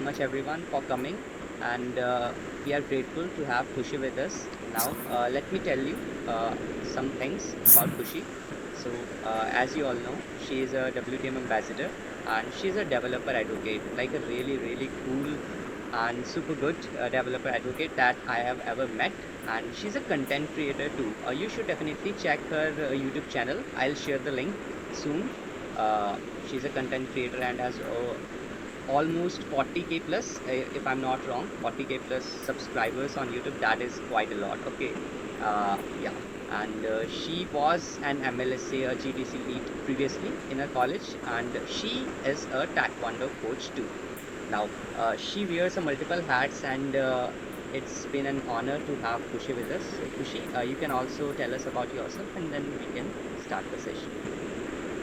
much everyone for coming, and we are grateful to have Khushi with us. Now, let me tell you some things about Khushi. So, as you all know, she is a WTM ambassador and she's a developer advocate, like a really, really cool and super good developer advocate that I have ever met. And she's a content creator too. You should definitely check her YouTube channel. I'll share the link soon. Uh, she's a content creator and has almost 40k plus, if I'm not wrong, 40k plus subscribers on YouTube. That is quite a lot. Okay, yeah. And she was an MLSA, a GTC lead previously in her college, and she is a Taekwondo coach too. Now, she wears a multiple hats, and it's been an honor to have Khushi with us. So, Khushi, you can also tell us about yourself, and then we can start the session.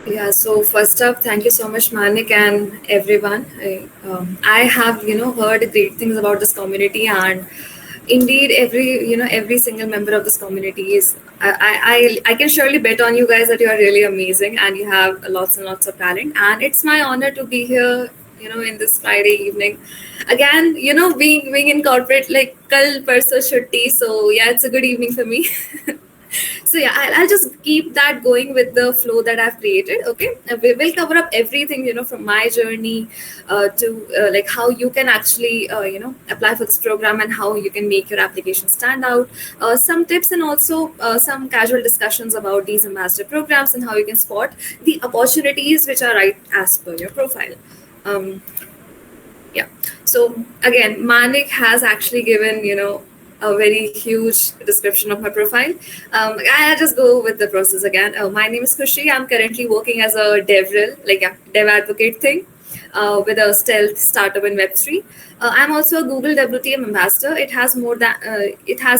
Yeah, so first up, thank you so much, Manik, and everyone. I have, heard great things about this community, and indeed, every single member of this community is. I can surely bet on you guys that you are really amazing, and you have lots and lots of talent. And it's my honor to be here, in this Friday evening. Again, being in corporate, like kal parso chutti, so yeah, it's a good evening for me. So yeah, I'll just keep that going with the flow that I've created. Okay, we will cover up everything, from my journey to like how you can actually apply for this program and how you can make your application stand out, some tips, and also some casual discussions about these ambassador programs and how you can spot the opportunities which are right as per your profile. Um, yeah. So again, Manik has actually given, a very huge description of my profile. I'll just go with the process again. My name is Khushi. I'm currently working as a DevRel, like a dev advocate thing, with a stealth startup in Web3. I'm also a Google WTM ambassador. It has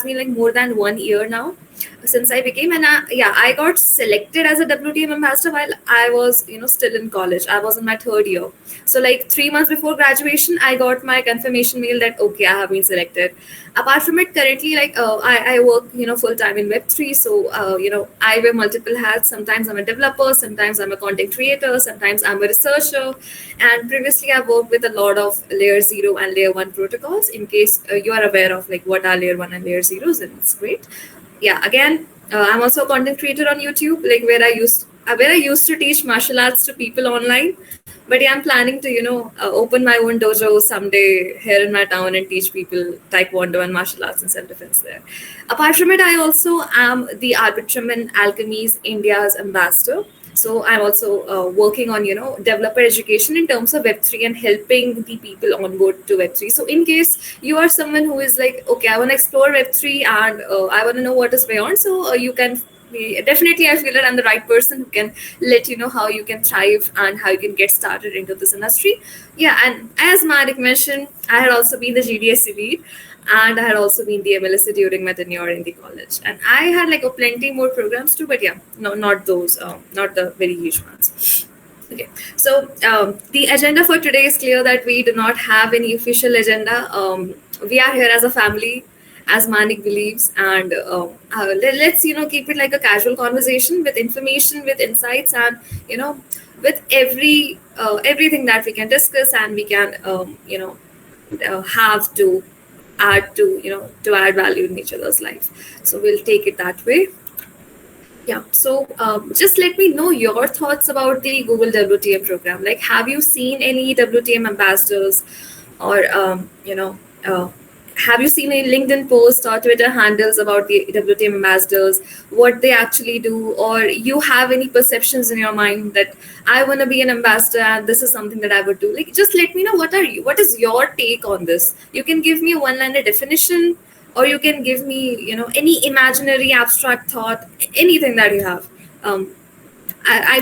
been like more than 1 year now since I became, and I got selected as a WTM ambassador while I was, still in college. I was in my third year. So like 3 months before graduation, I got my confirmation mail that okay, I have been selected. Apart from it, currently like I work, full time in Web3. So I wear multiple hats. Sometimes I'm a developer, sometimes I'm a content creator, sometimes I'm a researcher. And previously I worked with a lot of layer 0 and layer 1 protocols. In case you are aware of like what are layer 1 and layer 0s, then it's great. Yeah, again, I'm also a content creator on YouTube, like where I used to teach martial arts to people online. But yeah, I'm planning to open my own dojo someday here in my town and teach people taekwondo and martial arts and self-defense there. Apart from it, I also am the Arbitrum and Alchemy's India's ambassador. So I'm also working on developer education in terms of Web3 and helping the people onboard to Web3. So in case you are someone who is like, okay, I want to explore Web3 and I want to know what is beyond, so you can definitely, I feel that I'm the right person who can let you know how you can thrive and how you can get started into this industry. Yeah, and as Marik mentioned, I had also been the GDSC lead, and I had also been the MLSA during my tenure in the college. And I had like a plenty more programs too, but yeah, no, not those, not the very huge ones. Okay, so the agenda for today is clear that we do not have any official agenda. We are here as a family, as Manik believes, and let's keep it like a casual conversation with information, with insights, and with everything that we can discuss and we can have to add to add value in each other's life. So we'll take it that way. Yeah. So just let me know your thoughts about the Google WTM program. Like, have you seen any WTM ambassadors, or have you seen any LinkedIn posts or Twitter handles about the WTM ambassadors, what they actually do, or you have any perceptions in your mind that I want to be an ambassador and this is something that I would do? Like, just let me know what is your take on this. You can give me a one-liner definition, or you can give me any imaginary abstract thought, anything that you have.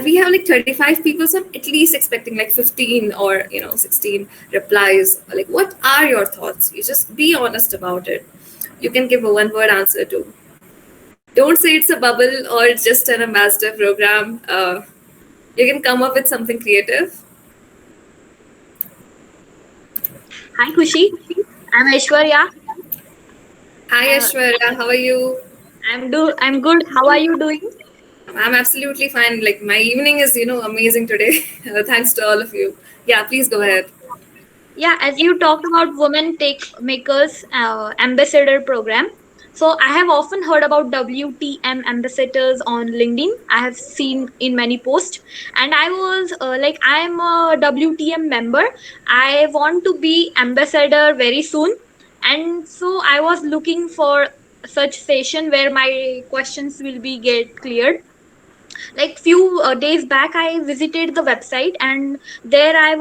We have like 35 people, so I'm at least expecting like 15 or 16 replies. Like, what are your thoughts? You just be honest about it. You can give a one word answer too. Don't say it's a bubble or it's just an ambassador program. You can come up with something creative. Hi Khushi, I'm Aishwarya. Hi Ashwarya, how are you? I'm good. How are you doing? I'm absolutely fine. Like, my evening is amazing today. Thanks to all of you. Yeah, please go ahead. Yeah, as you talked about women take makers ambassador program. So I have often heard about WTM ambassadors on LinkedIn. I have seen in many posts, and I was like, I am a WTM member. I want to be ambassador very soon, and so I was looking for such session where my questions will be get cleared. Like few days back I visited the website, and there I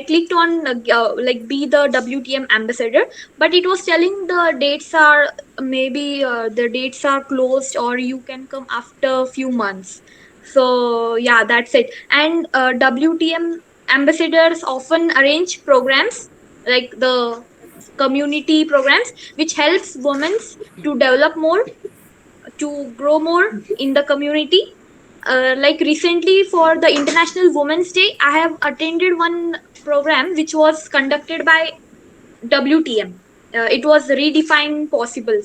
clicked on like be the WTM ambassador, but it was telling the dates are maybe the dates are closed, or you can come after few months. So yeah, that's it. And WTM ambassadors often arrange programs like the community programs which helps women to develop more, to grow more in the community. Like recently for the International Women's Day, I have attended one program which was conducted by WTM. It was Redefine Possible.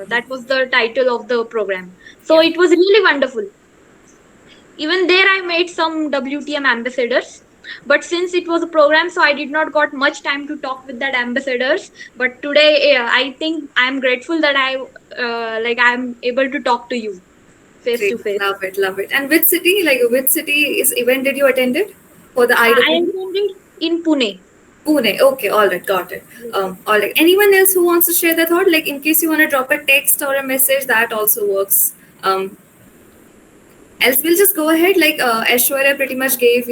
That was the title of the program. So Yeah. it was really wonderful. Even there, I made some WTM ambassadors. But since it was a program, so I did not got much time to talk with that ambassadors. But today, I think I'm grateful that I'm able to talk to you face to Great. face. Love it. Love it. And which city? Like which city is event did you attended for the I IWP? attended in Pune. Pune. Okay. All right. Got it. All right. Anyone else who wants to share their thought? Like in case you want to drop a text or a message, that also works. Else we'll just go ahead. Like Aishwarya pretty much gave,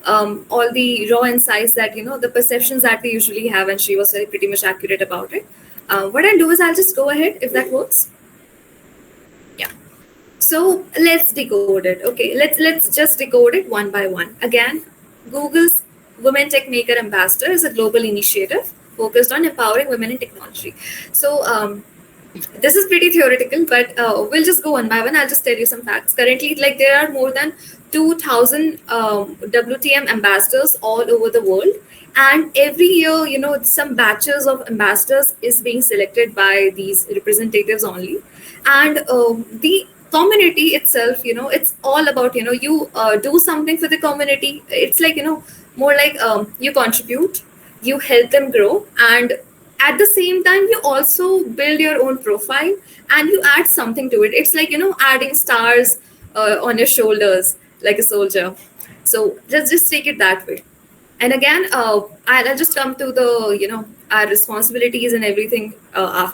all the raw insights that, the perceptions that we usually have, and she was very pretty much accurate about it. What I'll do is I'll just go ahead if that works. Yeah. So let's decode it. Okay, let's just decode it one by one. Again, Google's Women Tech Maker Ambassador is a global initiative focused on empowering women in technology. So this is pretty theoretical, but we'll just go one by one. I'll just tell you some facts. Currently, like there are more than 2,000 WTM ambassadors all over the world, and every year, some batches of ambassadors is being selected by these representatives only, and the community itself, it's all about, you do something for the community. It's like, more like you contribute, you help them grow, and at the same time you also build your own profile and you add something to it. It's like, adding stars on your shoulders like a soldier. So just take it that way. And again, I'll just come to the, our responsibilities and everything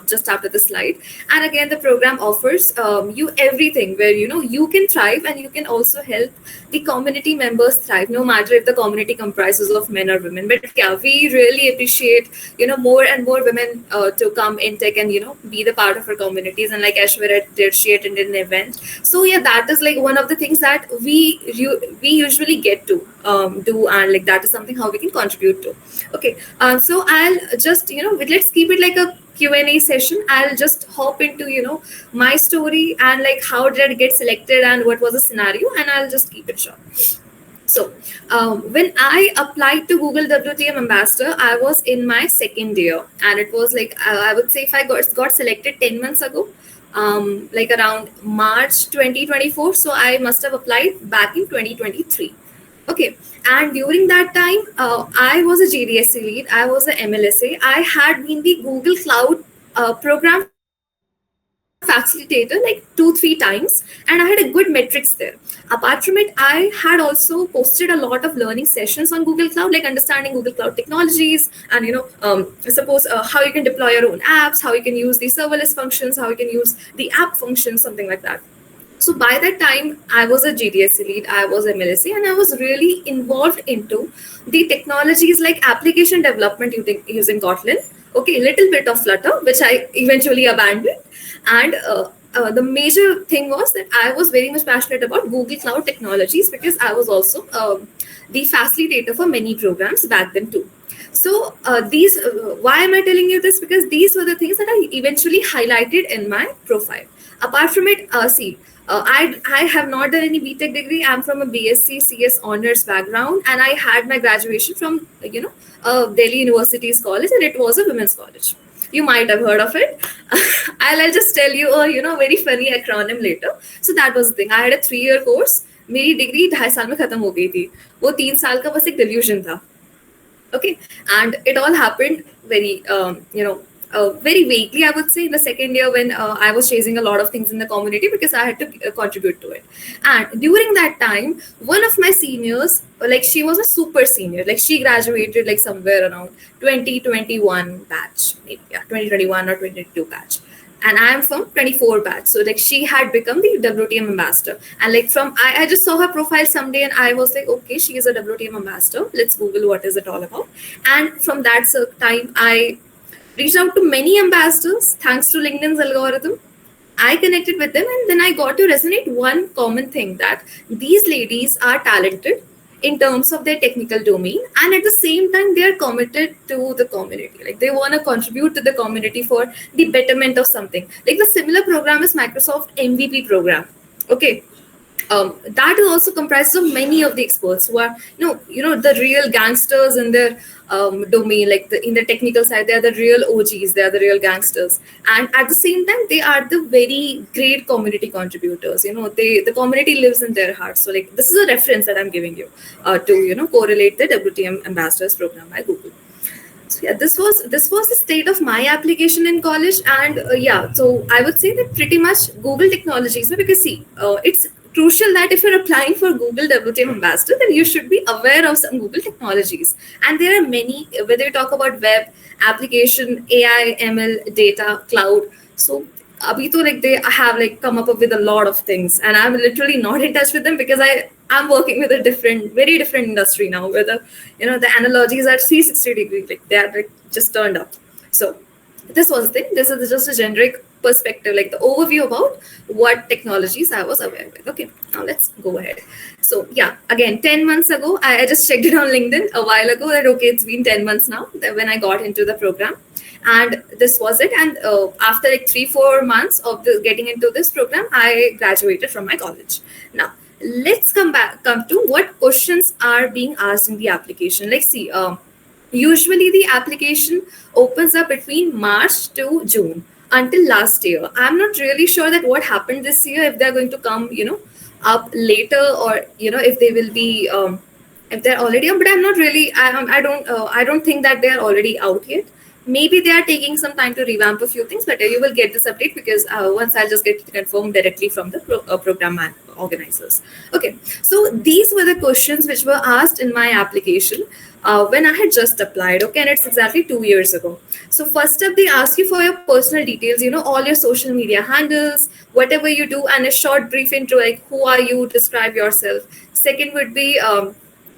just after the slide. And again, the program offers you everything where, you can thrive and you can also help the community members thrive, no matter if the community comprises of men or women. But yeah, we really appreciate, more and more women to come in tech and, be the part of our communities. And like Aishwarya did, she attended an event. So yeah, that is like one of the things that we usually get to do, and like that is something how we can contribute to. Okay, so I'll just, let's keep it like a Q&A session. I'll just hop into, my story and like how did I get selected and what was the scenario, and I'll just keep it short. So, when I applied to Google WTM Ambassador, I was in my second year, and it was like I would say if I got selected 10 months ago, like around March 2024. So I must have applied back in 2023. Okay, and during that time, I was a GDSC lead. I was a MLSA. I had been the Google Cloud program facilitator like 2-3 times, and I had a good metrics there. Apart from it, I had also posted a lot of learning sessions on Google Cloud, like understanding Google Cloud technologies, and suppose how you can deploy your own apps, how you can use the serverless functions, how you can use the app functions, something like that. So by that time, I was a GDSC lead, I was MLSA, and I was really involved into the technologies like application development using Kotlin. Okay, little bit of Flutter, which I eventually abandoned, and the major thing was that I was very much passionate about Google Cloud technologies because I was also the facilitator for many programs back then too. So these, why am I telling you this? Because these were the things that I eventually highlighted in my profile. Apart from it, see, I have not done any BTech degree. I'm from a BSc CS honors background, and I had my graduation from Delhi University's college, and it was a women's college. You might have heard of it. I'll just tell you a very funny acronym later. So that was the thing. I had a 3-year course. मेरी degree 2.5 साल में खत्म हो गई थी. वो 3 साल का बस एक delusion था. Okay, and it all happened very very vaguely, I would say, in the second year, when I was chasing a lot of things in the community because I had to contribute to it. And during that time, one of my seniors, like, she was a super senior, like she graduated like somewhere around 2021 batch, maybe, yeah, 2021 or 2022 batch, and I am from 24 batch. So like she had become the WTM ambassador. And like from I just saw her profile someday and I was like, okay, she is a WTM ambassador. Let's Google what is it all about. And from that time, I reached out to many ambassadors thanks to LinkedIn's algorithm. I connected with them, and then I got to resonate one common thing, that these ladies are talented in terms of their technical domain, and at the same time they are committed to the community, like they want to contribute to the community for the betterment of something. Like the similar program is Microsoft MVP program. Okay, that is also comprised of many of the experts who are, the real gangsters in their domain. Like in the technical side, they are the real OGs, they are the real gangsters, and at the same time, they are the very great community contributors. The community lives in their hearts. So like this is a reference that I'm giving you to correlate the WTM ambassadors program by Google. So yeah, this was the state of my application in college. And yeah, so I would say that pretty much Google technologies, because see, it's crucial that if you're applying for Google WTM ambassador, then you should be aware of some Google technologies. And there are many, whether you talk about web application, AI, ML, data, cloud. So abhi to, like, they have like come up with a lot of things, and I'm literally not in touch with them because I'm working with a very different industry now, where the analogies are 360 degrees, like they are like just turned up. So this was the thing. This is just a generic perspective, like the overview about what technologies I was aware with. Okay, now let's go ahead. So yeah, again, 10 months ago, I just checked it on LinkedIn a while ago that okay, it's been 10 months now when I got into the program, and this was it. And after like 3-4 months of getting into this program, I graduated from my college. Now let's come to what questions are being asked in the application. Like see, usually the application opens up between March to June. Until last year, I'm not really sure that what happened this year, if they're going to come up later, or if they will be if they're already up. But I'm not really, I don't think that they're already out yet. Maybe they are taking some time to revamp a few things, but you will get this update, because once I'll just get it confirmed directly from the program organizers. Okay, so these were the questions which were asked in my application when I had just applied. Okay, and it's exactly 2 years ago. So first up, they ask you for your personal details, all your social media handles, whatever you do, and a short brief intro, like who are you, describe yourself. Second would be,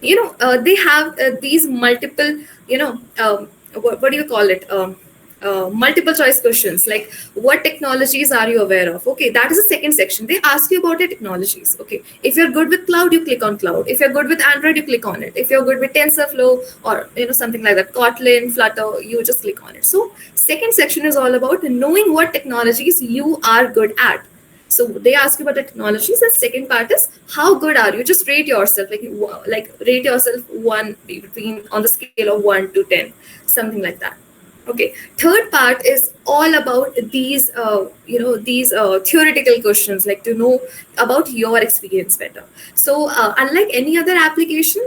they have these multiple, what do you call it? Multiple choice questions, like what technologies are you aware of. Okay, that is the second section. They ask you about the technologies. Okay, if you're good with cloud, you click on cloud. If you're good with Android, you click on it. If you're good with TensorFlow or something like that, Kotlin, Flutter, you just click on it. So second section is all about knowing what technologies you are good at. So they ask you about the technologies. The second part is how good are you? Just rate yourself, like rate yourself one between on the scale of 1 to 10, something like that. Okay. Third part is all about these, theoretical questions, like to know about your experience better. So unlike any other application,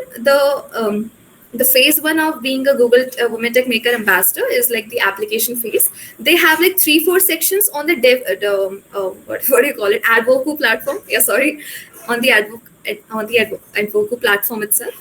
the phase one of being a Google Women Tech Maker ambassador is like the application phase. They have like 3-4 sections on the what do you call it? Advoku platform. Yeah, sorry, on the Advoku platform itself.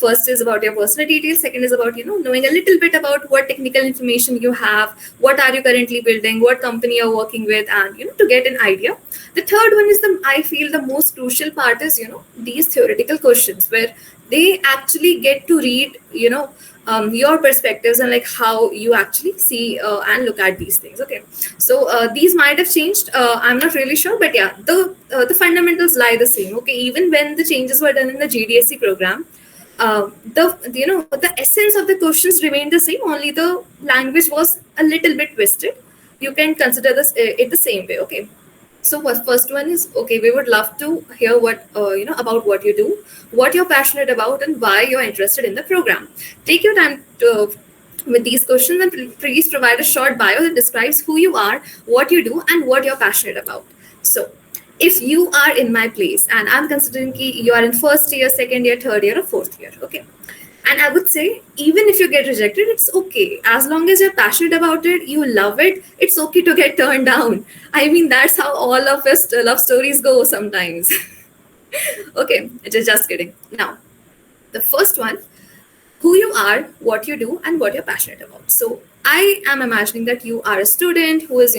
First is about your personal details. Second is about knowing a little bit about what technical information you have, what are you currently building, what company you're working with, and to get an idea. The third one is I feel the most crucial part is these theoretical questions, where they actually get to read your perspectives and like how you actually see and look at these things. Okay, so these might have changed. I'm not really sure, but yeah, the fundamentals lie the same. Okay, even when the changes were done in the GDSC program, the essence of the questions remained the same. Only the language was a little bit twisted. You can consider this it the same way. Okay. So first one is, okay, we would love to hear what about what you do, what you're passionate about, and why you're interested in the program. Take your time with these questions, and please provide a short bio that describes who you are, what you do, and what you're passionate about. So if you are in my place and I'm considering you are in first year, second year, third year, or fourth year, okay, And I would say, even if you get rejected, it's okay. As long as you're passionate about it, you love it, it's okay to get turned down. I mean, that's how all of us love stories go sometimes. Okay, just kidding. Now, the first one: who you are, what you do, and what you're passionate about. So I am imagining that you are a student who is,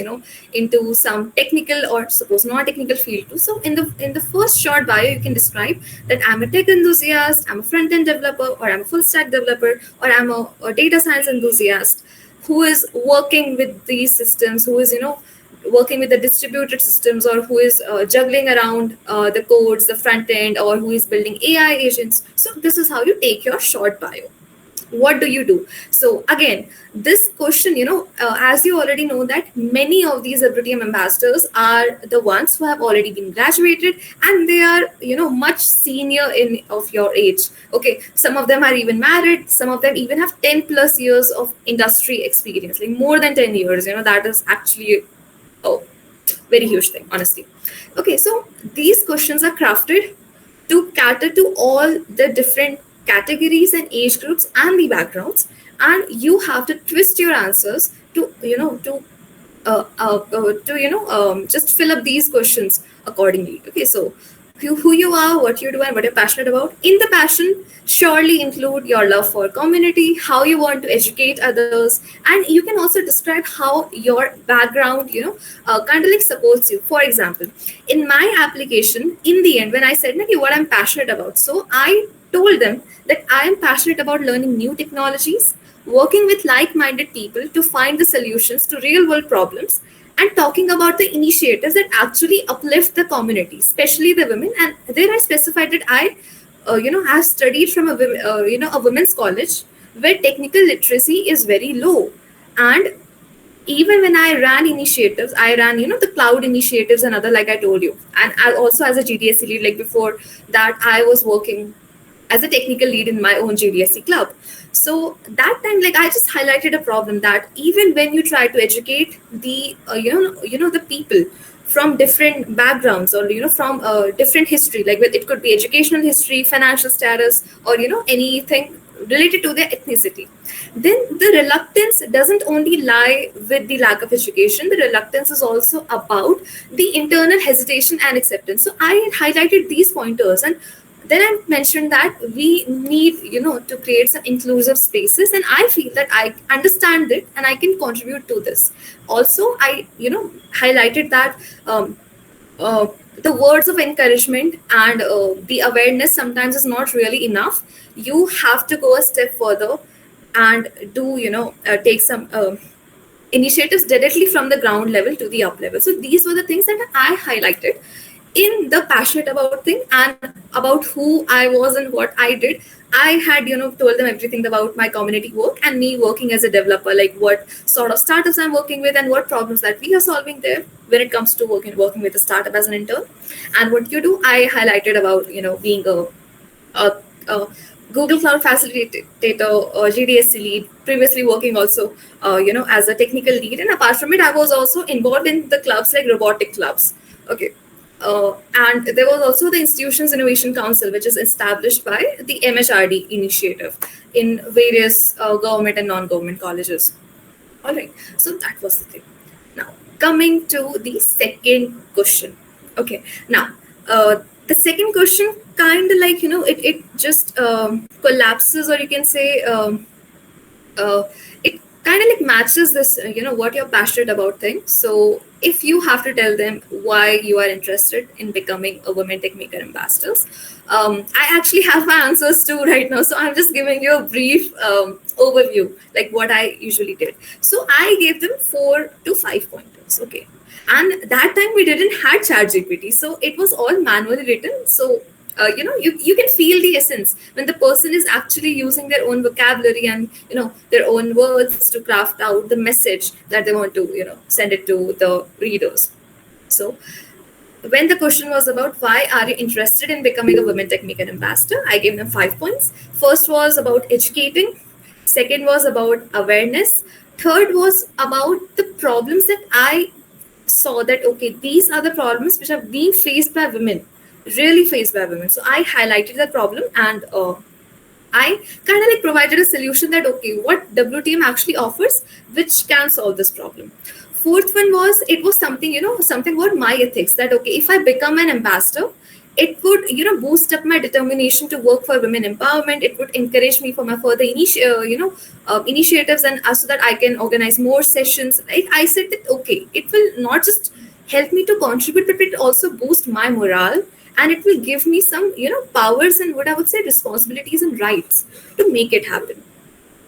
into some technical or suppose non-technical field too. So in the first short bio, you can describe that I'm a tech enthusiast, I'm a front-end developer, or I'm a full stack developer, or I'm a data science enthusiast who is working with these systems, who is, working with the distributed systems, or who is juggling around the codes, the front end, or who is building AI agents. So this is how you take your short bio. What do you do? So again, this question, as you already know, that many of these WTM ambassadors are the ones who have already been graduated, and they are, much senior in of your age. Okay, some of them are even married, some of them even have 10 plus years of industry experience, like more than 10 years. That is actually, oh, very huge thing, honestly. Okay, so these questions are crafted to cater to all the different categories and age groups and the backgrounds, and you have to twist your answers to, just fill up these questions accordingly. Okay, so who you are, what you do, and what you're passionate about. In the passion, surely include your love for community, how you want to educate others, and you can also describe how your background, kind of like supports you. For example, in my application, in the end, when I said maybe what I'm passionate about, so I told them that I am passionate about learning new technologies, working with like minded people to find the solutions to real world problems, and talking about the initiatives that actually uplift the community, especially the women. And there I specified that I, have studied from a women's college where technical literacy is very low. And even when I ran initiatives, I ran, the cloud initiatives and other, like I told you. And I also as a GDSC lead, like before that, I was working as a technical lead in my own GDSC club. So that time, like I just highlighted a problem that even when you try to educate the, the people from different backgrounds, or from different history, like it could be educational history, financial status, or anything related to their ethnicity, then the reluctance doesn't only lie with the lack of education. The reluctance is also about the internal hesitation and acceptance. So I highlighted these pointers, and then I mentioned that we need, to create some inclusive spaces, and I feel that I understand it and I can contribute to this. Also, I, highlighted that uh, the words of encouragement and the awareness sometimes is not really enough. You have to go a step further and do, take some initiatives directly from the ground level to the up level. So these were the things that I highlighted in the passionate about thing, and about who I was and what I did. I had, told them everything about my community work and me working as a developer, like what sort of startups I'm working with and what problems that we are solving there when it comes to working with a startup as an intern. And what you do, I highlighted about, being a Google Cloud facilitator, or GDSC lead, previously working also, as a technical lead. And apart from it, I was also involved in the clubs like robotic clubs. Okay. And there was also the Institutions Innovation Council, which is established by the MHRD initiative in various government and non-government colleges. All right. So that was the thing. Now, coming to the second question. Okay. Now, the second question kind of like, it just collapses, or you can say it kind of like matches this, what you're passionate about thing. So if you have to tell them why you are interested in becoming a Women Techmaker ambassadors, I actually have my answers too right now. So I'm just giving you a brief overview, like what I usually did. So I gave them 4 to 5 pointers. Okay. And that time we didn't had ChatGPT, so it was all manually written. So you can feel the essence when the person is actually using their own vocabulary and their own words to craft out the message that they want to send it to the readers. So when the question was about why are you interested in becoming a Women Techmaker ambassador, I gave them 5 points. First was about educating, second was about awareness, third was about the problems that I saw that okay, these are the problems which are being faced by women, really faced by women. So I highlighted the problem, and I kind of like provided a solution that okay, what WTM actually offers, which can solve this problem. Fourth one was it was something something about my ethics that okay, if I become an ambassador, it would boost up my determination to work for women empowerment. It would encourage me for my further initiatives and so that I can organize more sessions. Right? I said that okay, it will not just help me to contribute, but it also boost my morale and it will give me some powers and what I would say responsibilities and rights to make it happen.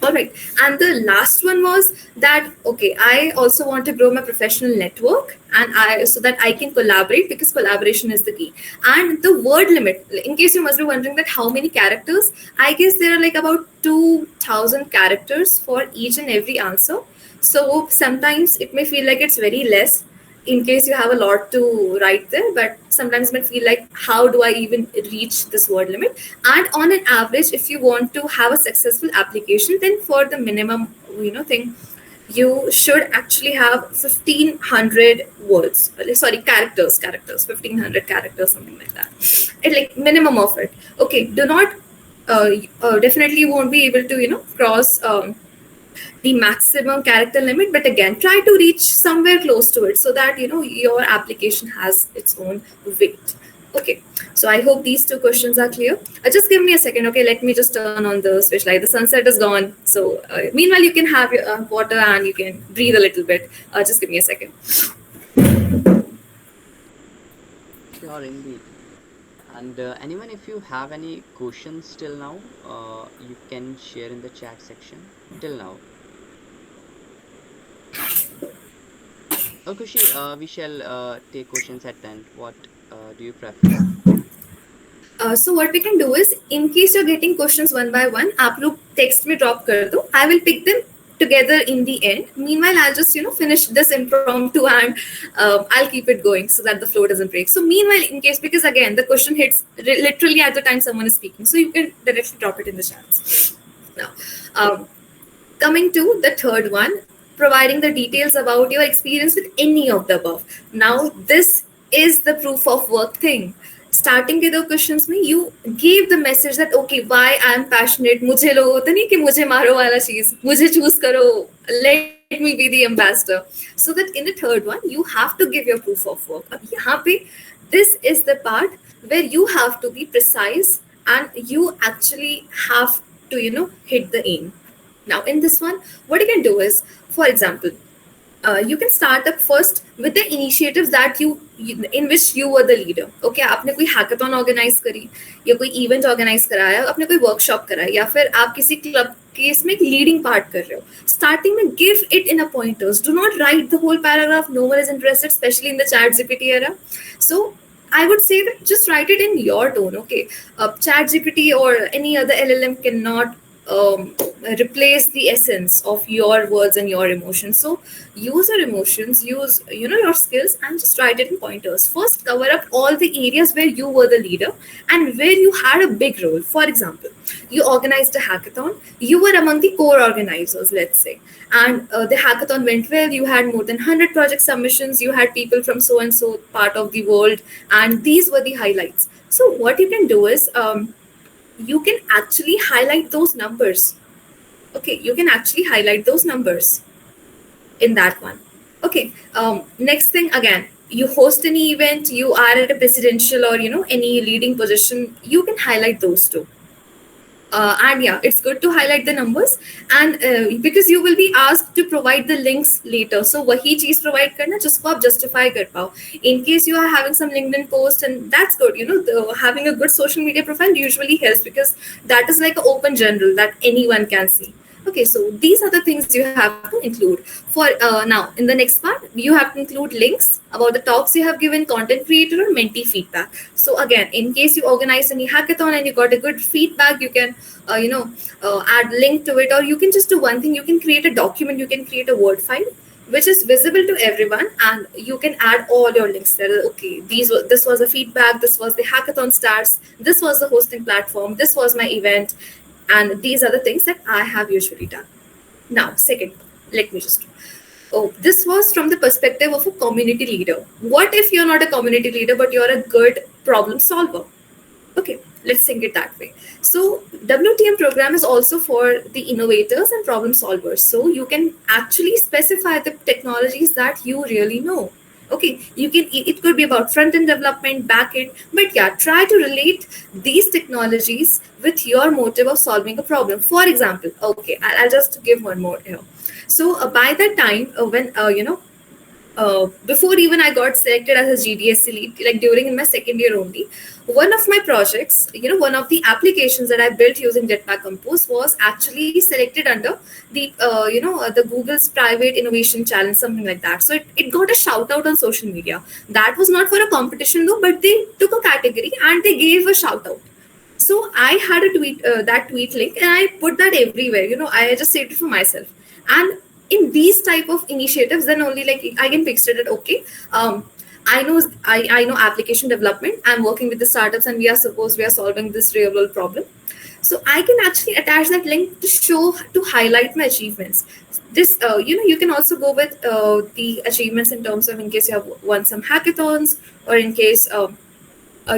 All right. And the last one was that okay, I also want to grow my professional network and I so that I can collaborate because collaboration is the key. And the word limit, in case you must be wondering that how many characters, I guess there are like about 2,000 characters for each and every answer. So sometimes it may feel like it's very less in case you have a lot to write there, but sometimes it might feel like how do I even reach this word limit. And on an average, if you want to have a successful application, then for the minimum thing, you should actually have 1,500 words, sorry, characters 1,500 characters, something like that. It like minimum of it. Okay, do not definitely you won't be able to cross the maximum character limit, but again try to reach somewhere close to it so that your application has its own weight. Okay, so I hope these two questions are clear. Just give me a second. Okay, let me just turn on the switch light. The sunset is gone, so meanwhile you can have your water and you can breathe a little bit. Just give me a second. Sure, indeed. And anyone, if you have any questions till now, you can share in the chat section till now. Khushi, we shall take questions at the end. What do you prefer? So what we can do is, in case you're getting questions one by one, आप लोग text में drop कर दो. I will pick them together in the end. Meanwhile, I'll just finish this impromptu and I'll keep it going so that the flow doesn't break. So meanwhile, in case because again the question hits literally at the time someone is speaking, so you can directly drop it in the chats. Now, coming to the third one, providing the details about your experience with any of the above. Now, this is the proof of work thing. Starting के दो questions में you gave the message that okay, why I am passionate. मुझे लोग होता नहीं कि मुझे मारो वाला चीज, मुझे choose करो, let me be the ambassador. So that in the third one you have to give your proof of work. अब यहाँ पे this is the part where you have to be precise and you actually have to hit the aim. Now in this one, what you can do is, for example, you can start up first with the initiatives that you in which you were the leader. Okay, आपने कोई hackathon organize करी या कोई event organize कराया, आपने कोई workshop कराया या फिर आप किसी club के इसमें leading part कर रहे हो. Starting में give it in a pointers. Do not write the whole paragraph. No one is interested, especially in the ChatGPT era. So I would say that just write it in your tone. Okay, ChatGPT or any other LLM cannot replace the essence of your words and your emotions. So use your emotions, use your skills, and just write it in pointers. First, cover up all the areas where you were the leader and where you had a big role. For example, you organized a hackathon, you were among the core organizers, let's say, and the hackathon went well. You had more than 100 project submissions, you had people from so and so part of the world, and these were the highlights. So what you can do is you can actually highlight those numbers. Okay, you can actually highlight those numbers in that one. Okay, next thing, again, you host any event, you are at a presidential or any leading position, you can highlight those too. And yeah, it's good to highlight the numbers, and because you will be asked to provide the links later. So वही चीज provide करना जिसको आप justify कर पाओ. In case you are having some LinkedIn post, and that's good. Having a good social media profile usually helps because that is like an open general that anyone can see. Okay, so these are the things you have to include. For now, in the next part, you have to include links about the talks you have given, content creator or mentee feedback. So again, in case you organize any hackathon and you got a good feedback, you can add link to it, or you can just do one thing. You can create a document. You can create a Word file which is visible to everyone, and you can add all your links there. Okay, this was the feedback. This was the hackathon stats. This was the hosting platform. This was my event. And these are the things that I have usually done. Now, second, let me just. Oh, this was from the perspective of a community leader. What if you're not a community leader, but you're a good problem solver? Okay, Let's think it that way. So WTM program is also for the innovators and problem solvers. So you can actually specify the technologies that you really know. Okay, you can, it could be about front end development, back end, but yeah, try to relate these technologies with your motive of solving a problem. For example, okay, I'll just give one more here. So by that time, when before even I got selected as a GDSC lead, like during in my second year only, one of my projects, one of the applications that I built using Jetpack Compose was actually selected under the, the Google's Private Innovation Challenge, something like that. So it got a shout out on social media. That was not for a competition though, but they took a category and they gave a shout out. So I had a tweet, that tweet link, and I put that everywhere. I just saved it for myself. And in these type of initiatives, then only like I can fix it. Okay, I know application development. I'm working with the startups, and we are solving this real world problem. So I can actually attach that link to highlight my achievements. This you can also go with the achievements in terms of in case you have won some hackathons, or in case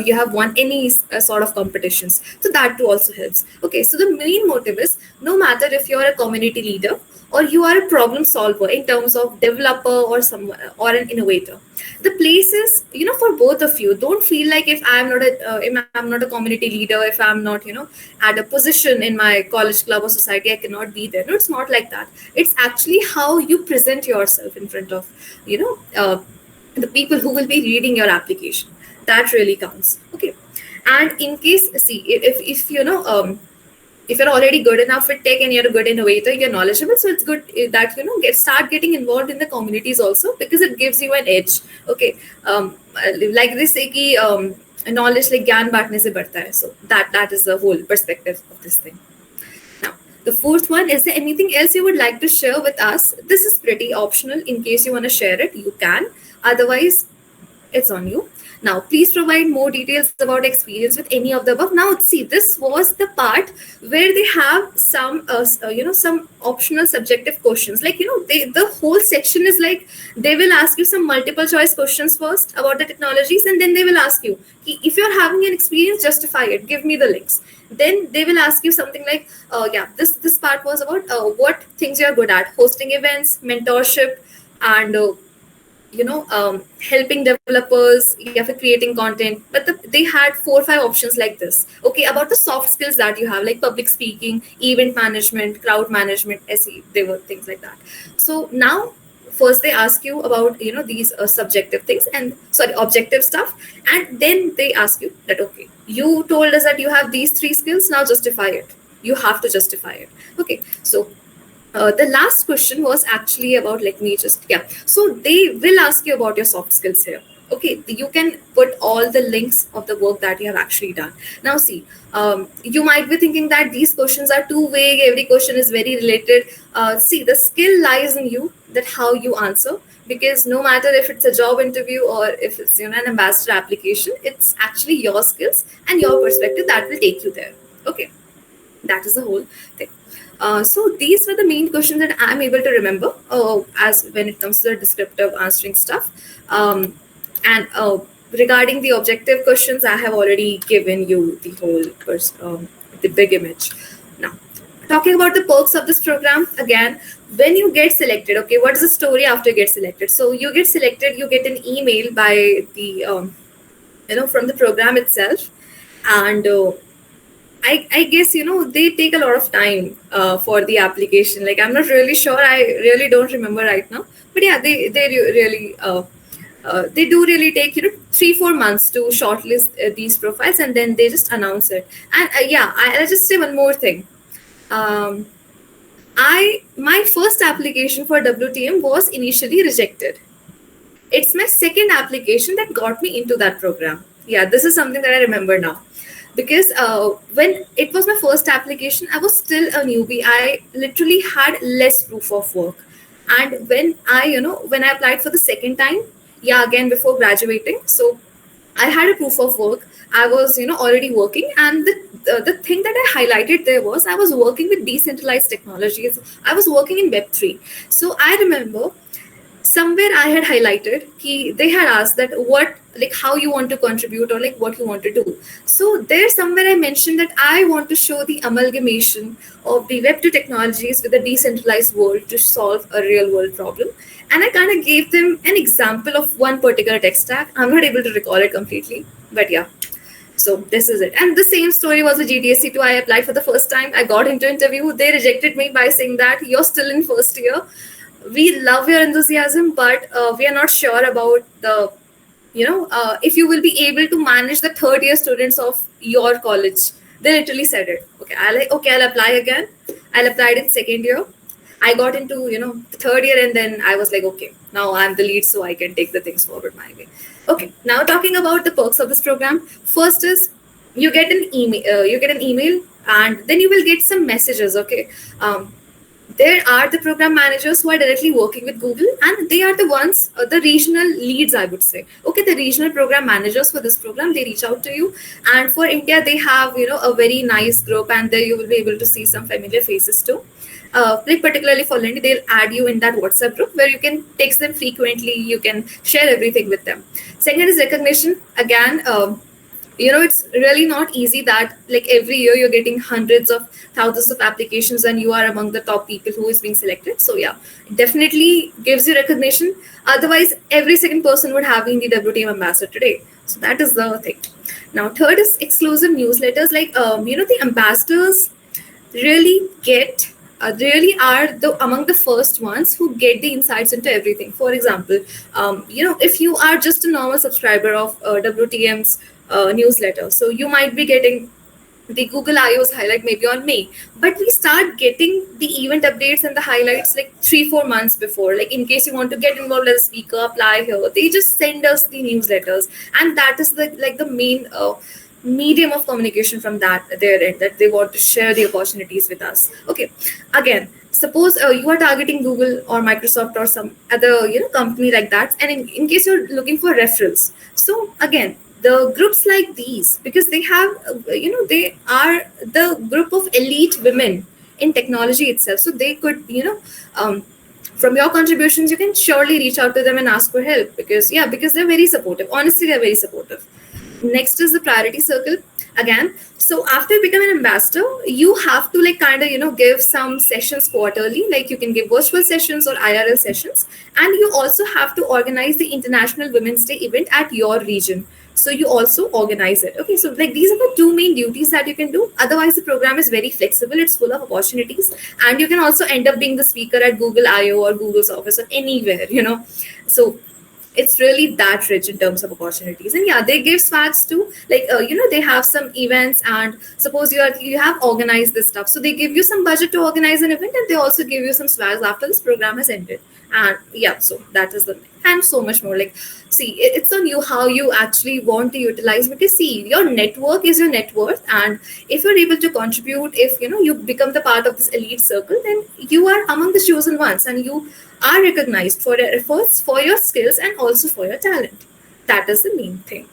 you have won any sort of competitions. So that too also helps. Okay, so the main motive is, no matter if you're a community leader or you are a problem solver in terms of developer or someone or an innovator, the place is, for both of you. Don't feel like if I'm not a community leader, if I'm not, at a position in my college club or society, I cannot be there. No, it's not like that. It's actually how you present yourself in front of, the people who will be reading your application. That really counts. Okay, and in case, see, if if you're already good enough with tech and you're a good innovator, you're knowledgeable, so it's good that start getting involved in the communities also, because it gives you an edge. Okay, like they say ki, knowledge like gyan baatne se badhta hai. So that is the whole perspective of this thing. Now the fourth one, is there anything else you would like to share with us? This is pretty optional. In case you want to share it, you can. Otherwise, it's on you. Now, please provide more details about experience with any of the above. Now, see, this was the part where they have some, some optional subjective questions. Like, the whole section is like, they will ask you some multiple choice questions first about the technologies, and then they will ask you, if you're having an experience, justify it, give me the links. Then they will ask you something like, this part was about what things you're good at, hosting events, mentorship, and helping developers, you have creating content. But they had 4 or 5 options like this. Okay, about the soft skills that you have, like public speaking, event management, crowd management, SE, they were things like that. So now, first they ask you about these subjective things, and objective stuff, and then they ask you that, okay, you told us that you have these 3 skills, now justify it. You have to justify it. Okay, so the last question was actually about, let me just, so they will ask you about your soft skills here. Okay, you can put all the links of the work that you have actually done. Now see, you might be thinking that these questions are too vague, every question is very related. See, the skill lies in you, that how you answer, because no matter if it's a job interview or if it's an ambassador application, it's actually your skills and your perspective that will take you there. Okay, that is the whole thing. So these were the main questions that I'm able to remember as when it comes to the descriptive answering stuff. And regarding the objective questions, I have already given you the whole the big image. Now, talking about the perks of this program, again, when you get selected, okay, what is the story after you get selected? So you get selected, you get an email by the from the program itself, and I guess they take a lot of time for the application. Like, I'm not really sure. I really don't remember right now. But yeah, they really they do really take 3-4 months to shortlist these profiles, and then they just announce it. And I'll just say one more thing. My first application for WTM was initially rejected. It's my second application that got me into that program. Yeah, this is something that I remember now. Because when it was my first application, I was still a newbie. I literally had less proof of work. And when I applied for the second time, again before graduating, so I had a proof of work. I was already working, and the thing that I highlighted there was I was working with decentralized technologies. I was working in Web3. So I remember somewhere I had highlighted they had asked that what, like how you want to contribute or like what you want to do. So there somewhere I mentioned that I want to show the amalgamation of the Web 2 technologies with a decentralized world to solve a real world problem. And I kind of gave them an example of one particular tech stack. I'm not able to recall it completely, but yeah. So this is it. And the same story was a GTSC 2. I applied for the first time. I got into interview. They rejected me by saying that you're still in first year. We love your enthusiasm, but we are not sure about the, if you will be able to manage the third year students of your college. They literally said it. Okay, I'll apply again. I'll apply it in second year. I got into, the third year, and then I was like, okay, now I'm the lead, so I can take the things forward my way. Okay, now talking about the perks of this program. First is you get an email, and then you will get some messages. Okay, there are the program managers who are directly working with Google, and they are the ones, the regional leads, I would say. Okay, the regional program managers for this program, they reach out to you. And for India, they have, a very nice group, and there you will be able to see some familiar faces too. Like particularly for Lindy, they'll add you in that WhatsApp group where you can text them frequently. You can share everything with them. Second is recognition. Again, it's really not easy that like every year you're getting hundreds of thousands of applications and you are among the top people who is being selected. So yeah, it definitely gives you recognition. Otherwise, every second person would have been the WTM ambassador today. So that is the thing. Now, third is exclusive newsletters. Like the ambassadors really really are the among the first ones who get the insights into everything. For example, if you are just a normal subscriber of WTM's newsletter, so you might be getting the Google I/O's highlight maybe on May, but we start getting the event updates and the highlights like 3-4 months before. Like in case you want to get involved as a speaker, apply here. They just send us the newsletters, and that is the main medium of communication from their end, that they want to share the opportunities with us. Okay, again, suppose you are targeting Google or Microsoft or some other company like that, and in case you're looking for referrals, so again, the groups like these, because they have they are the group of elite women in technology itself, so they could from your contributions you can surely reach out to them and ask for help, because they're very supportive. Honestly, they're very supportive. Next is the priority circle. Again, so after becoming an ambassador, you have to give some sessions quarterly. Like you can give virtual sessions or IRL sessions, and you also have to organize the International Women's Day event at your region. So you also organize it. Okay, so like these are the two main duties that you can do. Otherwise, the program is very flexible. It's full of opportunities, and you can also end up being the speaker at Google I/O or Google's office or anywhere. So it's really that rich in terms of opportunities. And yeah, they give swags too. Like they have some events, and suppose you have organized this stuff, so they give you some budget to organize an event, and they also give you some swags after this program has ended. And yeah, so that is the, and so much more. Like, see, it's on you how you actually want to utilize, because see, your network is your net worth, and if you're able to contribute, if you become the part of this elite circle, then you are among the chosen ones, and you are recognized for your efforts, for your skills, and also for your talent. That is the main thing.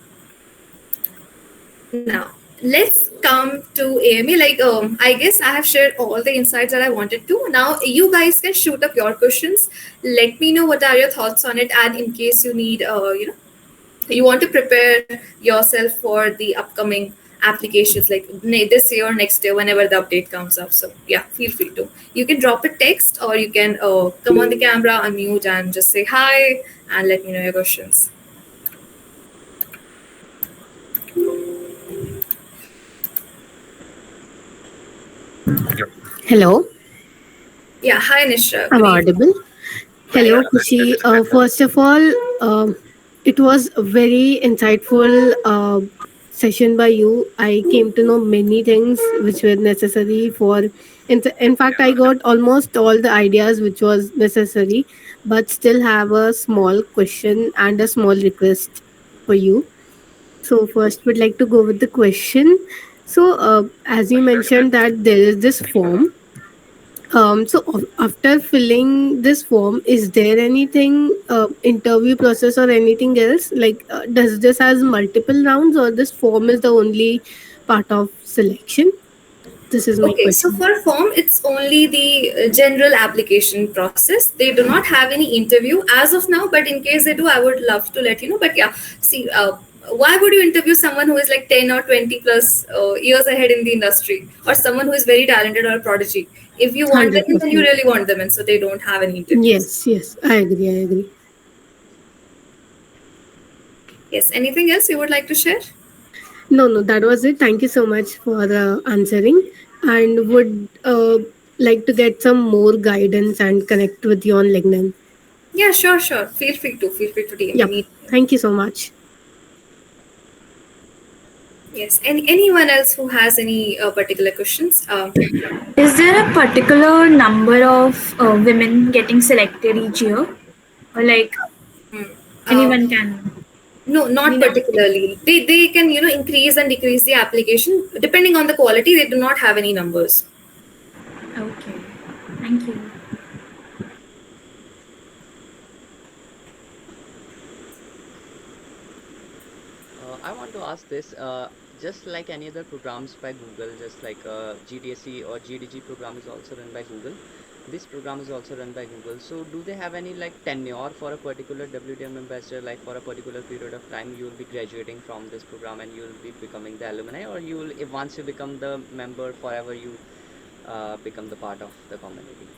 Now, let's come to AMA. Like, I guess I have shared all the insights that I wanted to. Now, you guys can shoot up your questions. Let me know what are your thoughts on it, and in case you need, you want to prepare yourself for the upcoming applications like this year or next year, whenever the update comes up. So yeah, feel free to. You can drop a text, or you can come on the camera, unmute, and just say hi and let me know your questions. Hello, Yeah, hi Nishra. I'm Good evening. audible. Hello, Kushi. First of all, it was a very insightful session by you. I came to know many things which were necessary for. In fact, I got almost all the ideas which was necessary, but still have a small question and a small request for you. So first, would like to go with the question. So, as you mentioned that there is this form. After filling this form, is there anything interview process or anything else? Like, does this has multiple rounds, or this form is the only part of selection? This is my Okay, so question. for form, it's only the general application process. They do not have any interview as of now, but in case they do, I would love to let you know. But yeah, see, why would you interview someone who is like 10 or 20 plus years ahead in the industry, or someone who is very talented or a prodigy? If you want them, then you 100%. really want them, and so they don't have any interviews. Yes, yes, I agree. I agree. Yes, anything else you would like to share? No, no, that was it. Thank you so much for answering. And would like to get some more guidance and connect with you on LinkedIn. Yeah, sure, sure. Feel free to DM Yep. me. Thank you so much. Yes, and anyone else who has any particular questions? Is there a particular number of women getting selected each year? Or like Hmm. anyone can? No, not Any particularly. They can increase and decrease the application depending on the quality. They do not have any numbers. Okay. Thank you. I want to ask this, just like any other programs by Google, just like GDSE or GDG program is also run by Google. This program is also run by Google. So do they have any like tenure for a particular WTM ambassador, like for a particular period of time you will be graduating from this program and you will be becoming the alumni, or you will, if once you become the member forever, you become the part of the community?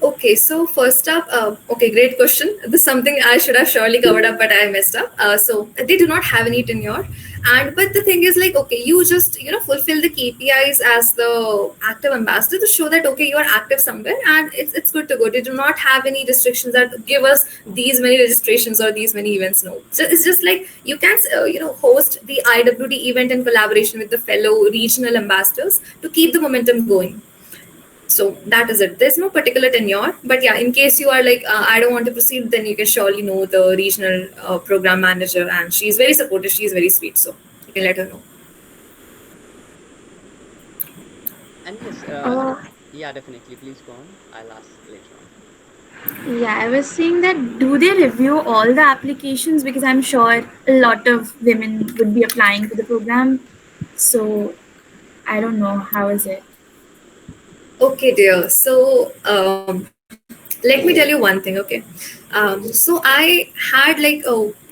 Okay, so first up, okay, great question. This is something I should have surely covered up, but I messed up. So they do not have any tenure, and but the thing is, like, okay, you just fulfill the KPIs as the active ambassador to show that okay, you are active somewhere, and it's good to go. They do not have any restrictions that give us these many registrations or these many events. No, so it's just like you can host the IWD event in collaboration with the fellow regional ambassadors to keep the momentum going. So that is it. There's no particular tenure, but yeah, in case you are like I don't want to proceed, then you can surely know the regional program manager, and she's very supportive, she's very sweet, so you can let her know. And yes, Uh, yeah, definitely. Please go on. I'll ask later on. yeah, I was saying that do they review all the applications? Because I'm sure a lot of women would be applying to the program. So I don't know. How is it? Okay, dear. So let me tell you one thing. Okay, so I had like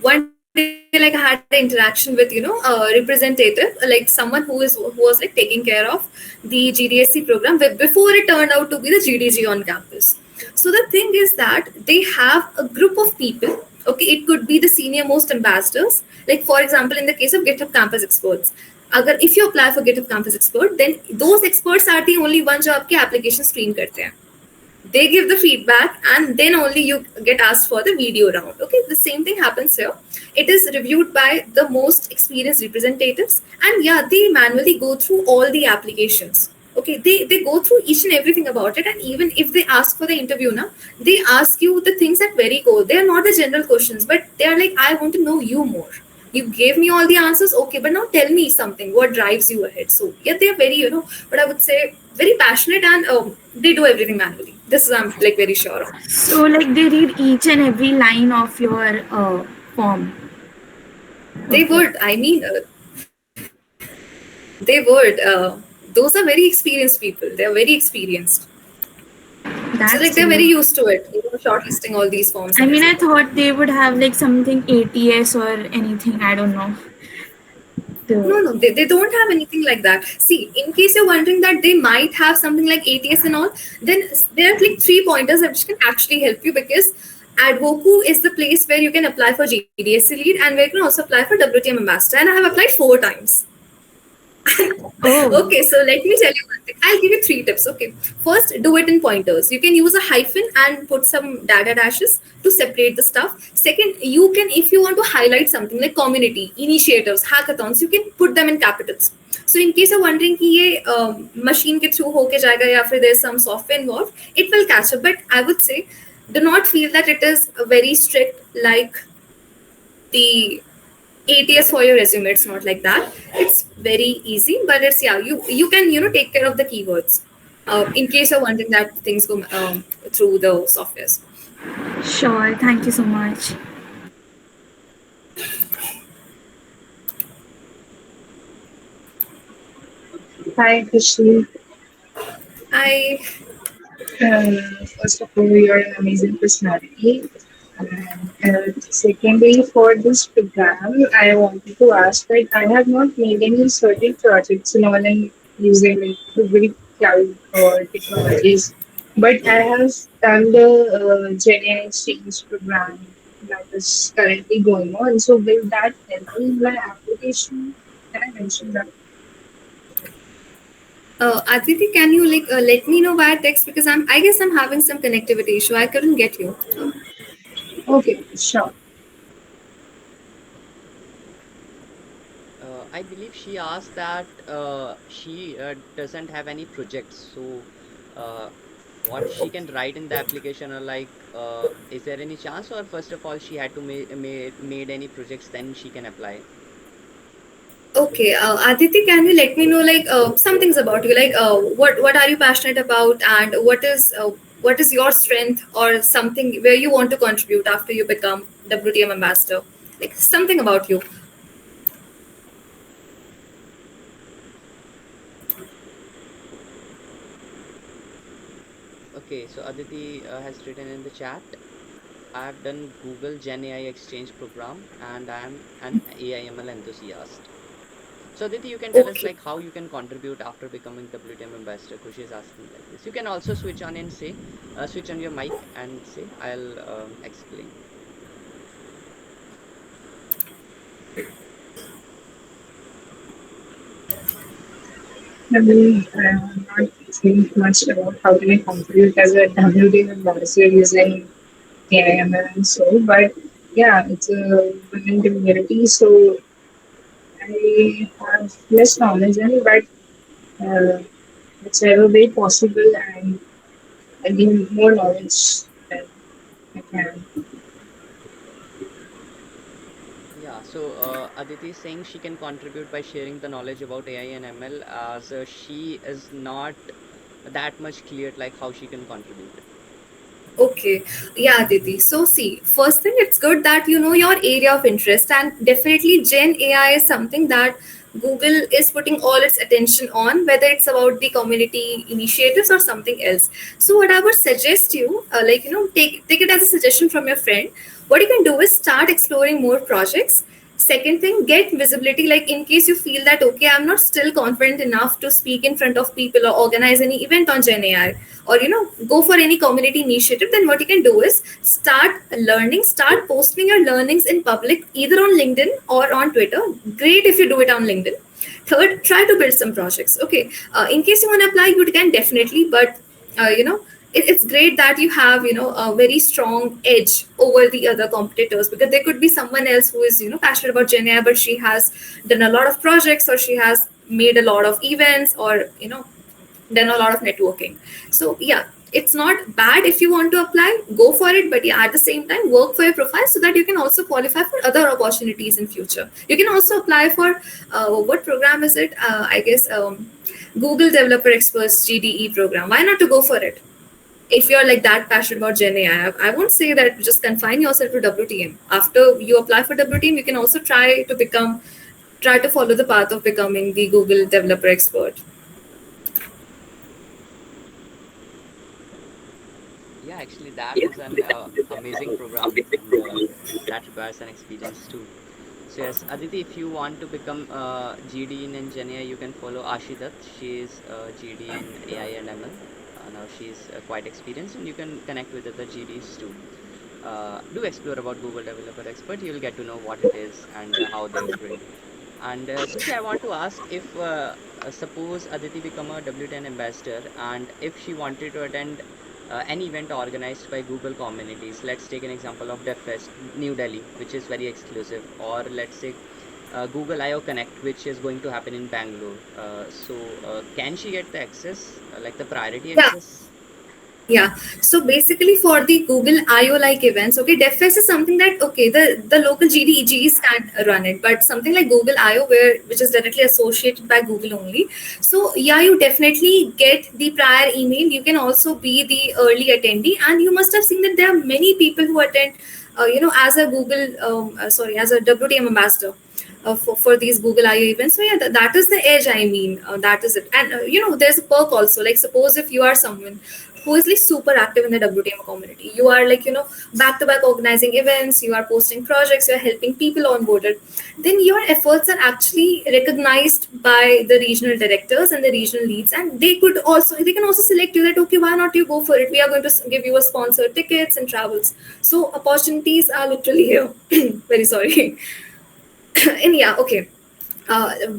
one day, like I had an interaction with a representative, like someone who was like taking care of the GDSC program before it turned out to be the GDG on campus. So the thing is that they have a group of people. Okay, it could be the senior most ambassadors. Like for example, in the case of GitHub Campus Experts, अगर if you apply for GitHub Campus Expert, then those experts are the only ones जो आपकी application screen करते हैं. They give the feedback and then only you get asked for the video round. Okay, the same thing happens here. It is reviewed by the most experienced representatives, and yeah, they manually go through all the applications. Okay, they go through each and everything about it, and even if they ask for the interview now, they ask you the things that very core. They are not the general questions, but they are like, I want to know you more. You gave me all the answers, okay, but now tell me something, what drives you ahead. So yeah, they are very what I would say, very passionate, and they do everything manually. This is I'm like very sure of. So like they read each and every line of your form. They Okay. would, I mean, they would, those are very experienced people, they're very experienced, so like That's they're very good. used to it, shortlisting all these forms I and mean, I everything. thought they would have like something ATS or anything. I don't know. No, The no, they don't have anything like that. See, in case you're wondering that they might have something like ATS and all, then there are like 3 pointers that which can actually help you, because Advoku is the place where you can apply for GDSC lead and where you can also apply for WTM ambassador. And I have applied 4 times. oh, Okay, so let me tell you one thing. I'll give you 3 tips. Okay, first, do it in pointers. You can use a hyphen and put some data dashes to separate the stuff. Second, you can, if you want to highlight something like community initiatives, hackathons, you can put them in capitals. So in case you're wondering कि ये machine के through होके जाएगा या फिर there's some software involved, it will catch up. But I would say, do not feel that it is very strict like the ATS for your resume. It's not like that. It's very easy, but it's yeah. You can take care of the keywords. In case you're wondering that things go through the softwares. sure. Thank you so much. Hi, Kushi. I First of all, you're an amazing personality. And secondly, for this program, I wanted to ask that I have not made any certain projects in all and using like Google Cloud or technologies, but I have done the Gen AI Exchange program that is currently going on. So will that help me in my application? Can I mention that? Aditi, can you let me know via text because I guess I'm having some connectivity issue. I couldn't get you. Okay, sure. I believe she asked that she doesn't have any projects. So, uh, what she can write in the application, or like, is there any chance, or first of all, she had to made any projects, then she can apply? Okay, Aditi, can you let me know some things about you? What are you passionate about, and what is your strength or something where you want to contribute after you become WTM ambassador? Like something about you. Okay, so Aditi has written in the chat. I have done Google Gen AI Exchange program, and I am an AIML enthusiast. So Aditi, you can tell us Okay. like how you can contribute after becoming WTM ambassador. Kushi is asking like this. You can also switch on and say, switch on your mic and say, I'll explain. I mean, I'm not think much about how can I contribute as a WD ambassador using AIML and so, but yeah, it's a women community, so I have less knowledge in it, but whichever way possible, and I gain more knowledge than I can. Yeah, so Aditi is saying she can contribute by sharing the knowledge about AI and ML, as she is not that much clear like how she can contribute. Okay, yeah, Didi. So, see, first thing, it's good that you know your area of interest, and definitely Gen AI is something that Google is putting all its attention on, whether it's about the community initiatives or something else. So, what I would suggest you, take it as a suggestion from your friend. What you can do is start exploring more projects. Second thing, get visibility. Like in case you feel that okay, I'm not still confident enough to speak in front of people or organize any event on Gen AI, or go for any community initiative, then what you can do is start learning, start posting your learnings in public, either on LinkedIn or on Twitter. Great if you do it on LinkedIn. Third, try to build some projects. Okay, in case you want to apply, you can definitely, but it's great that you have a very strong edge over the other competitors, because there could be someone else who is passionate about Gen AI, but she has done a lot of projects, or she has made a lot of events, or done a lot of networking. So yeah, it's not bad if you want to apply, go for it, but yeah, at the same time, work for your profile so that you can also qualify for other opportunities in future. You can also apply for what program is it? I guess Google Developer Experts GDE program. Why not to go for it? If you're like that passionate about Gen AI, I won't say that just confine yourself to WTM. After you apply for WTM, you can also try to follow the path of becoming the Google Developer Expert. Yeah, actually, that is an amazing program, and that requires an experience too. So yes, Aditi, if you want to become GD in Gen AI, you can follow Ashi Dutt. She is GD in AI and ML. Now she is quite experienced, and you can connect with other GDs too. Do explore about Google Developer Expert. You will get to know what it is and how they operate. And Kushi, I want to ask if suppose Aditi become a W10 ambassador, and if she wanted to attend an event organized by Google communities, let's take an example of DevFest New Delhi, which is very exclusive, or let's say Google I/O Connect, which is going to happen in Bangalore. Can she get the access, like the priority Yeah. access? Yeah. So basically, for the Google I/O like events, okay, DevFest is something that okay, the local GDEGs can run it, but something like Google I/O, which is directly associated by Google only. So yeah, you definitely get the prior email. You can also be the early attendee, and you must have seen that there are many people who attend, as a as a WTM ambassador. for these Google I/O events. So yeah, that is the edge. I mean, that is it. And there's a perk also. Like suppose if you are someone who is like super active in the WTM community, you are like back to back organizing events, you are posting projects, you are helping people onboarded, then your efforts are actually recognized by the regional directors and the regional leads, and they can also select you that okay, why not you go for it? We are going to give you a sponsored tickets and travels. So opportunities are literally here. Very sorry. And yeah, okay.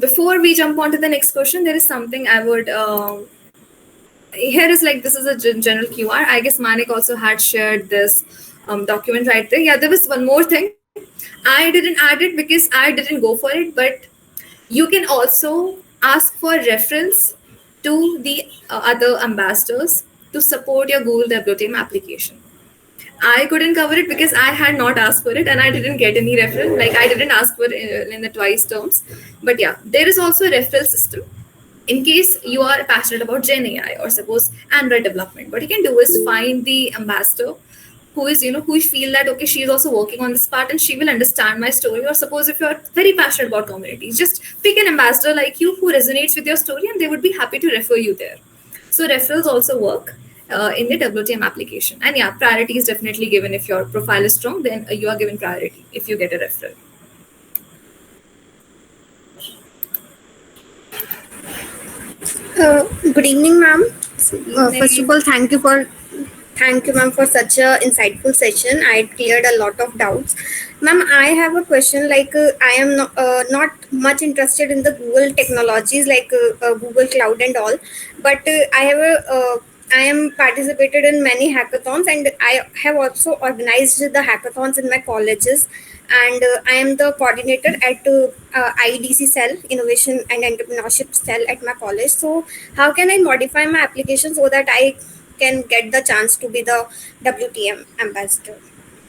Before we jump on to the next question, there is something I would. Here is like this is a general QR. I guess Manik also had shared this document right there. Yeah, there was one more thing. I didn't add it because I didn't go for it, but you can also ask for referrals to the other ambassadors to support your Google WTM application. I couldn't cover it because I had not asked for it and I didn't get any referral. Like I didn't ask for it in the twice terms. But yeah, there is also a referral system in case you are passionate about Gen AI or suppose Android development. What you can do is find the ambassador who is, who you feel that, okay, she is also working on this part and she will understand my story. Or suppose if you're very passionate about communities, just pick an ambassador like you who resonates with your story and they would be happy to refer you there. So referrals also work in the WTM application. And yeah, priority is definitely given. If your profile is strong, then you are given priority if you get a referral. Good evening, ma'am. First of all, thank you, ma'am, for such a insightful session. I cleared a lot of doubts, ma'am. I have a question. Like, I am not much interested in the Google technologies, like Google Cloud and all, but I am participated in many hackathons, and I have also organized the hackathons in my colleges, and I am the coordinator at IEDC cell, Innovation and Entrepreneurship cell at my college. So how can I modify my application so that I can get the chance to be the WTM ambassador?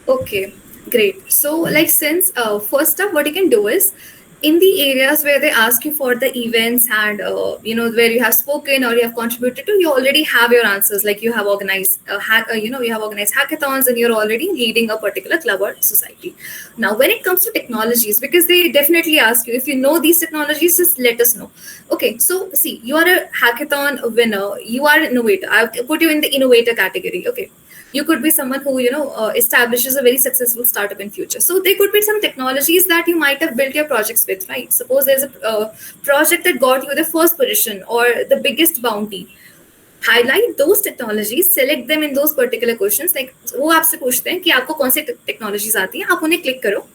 Okay, great. So like since first up, what you can do is in the areas where they ask you for the events and where you have spoken or you have contributed to, you already have your answers. Like you have organized you have organized hackathons and you're already leading a particular club or society. Now when it comes to technologies, because they definitely ask you if you know these technologies, just let us know. Okay, so see, you are a hackathon winner, you are an innovator. I'll put you in the innovator category. Okay, you could be someone who establishes a very successful startup in future. So there could be some technologies that you might have built your projects with, right? Suppose there's a project that got you the first position or the biggest bounty. Highlight those technologies, select them in those particular questions. Like वो आपसे पूछते हैं कि आपको कौन सी technologies आती हैं, आप उन्हें click करो.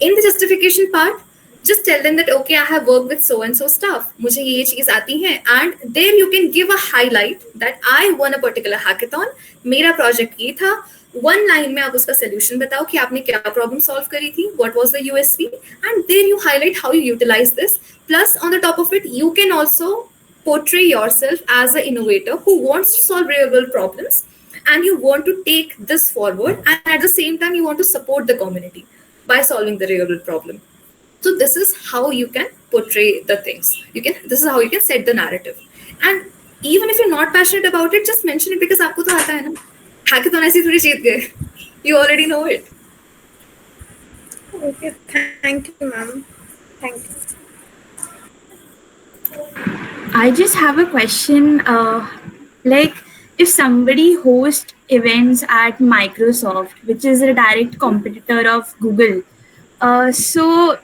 In the justification part, just tell them that okay, I have worked with so and so stuff, मुझे ये चीज आती है, and there you can give a highlight that I won a particular hackathon, मेरा project ये था. One line में आप उसका solution बताओ कि आपने क्या problem solve करी थी, what was the USP, and there you highlight how you utilize this. Plus on the top of it, you can also portray yourself as an innovator who wants to solve real world problems and you want to take this forward, and at the same time you want to support the community by solving the real world problem. So this is how you can portray the things. This is how you can set the narrative. And even if you're not passionate about it, just mention it because आपको तो आता है ना. Hackathon ऐसी थोड़ी जीत गए. You already know it. Okay, thank you, ma'am. Thank you. I just have a question. Like, if somebody hosts events at Microsoft, which is a direct competitor of Google, so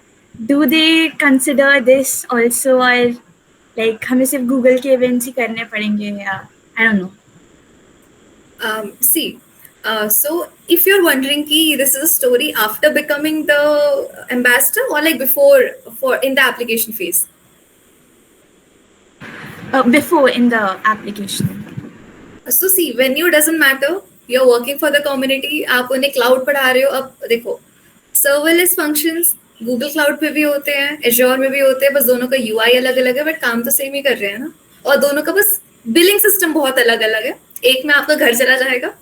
do they consider this also, or like हमें सिर्फ Google के events ही करने पड़ेंगे या I don't know. See, so if you're wondering ki this is a story after becoming the ambassador or like before for in the application phase. Before in the application. So see, venue doesn't matter. You're working for the community. आप उन्हें cloud पढ़ा रहे हो. अब देखो, serverless functions Google Cloud पे भी होते हैं, Azure में भी होते हैं. बस दोनों का UI अलग-अलग है, but काम तो same ही कर रहे हैं ना. और दोनों का बस billing system बहुत अलग-अलग है. एक में आपका घर चला जाएगा,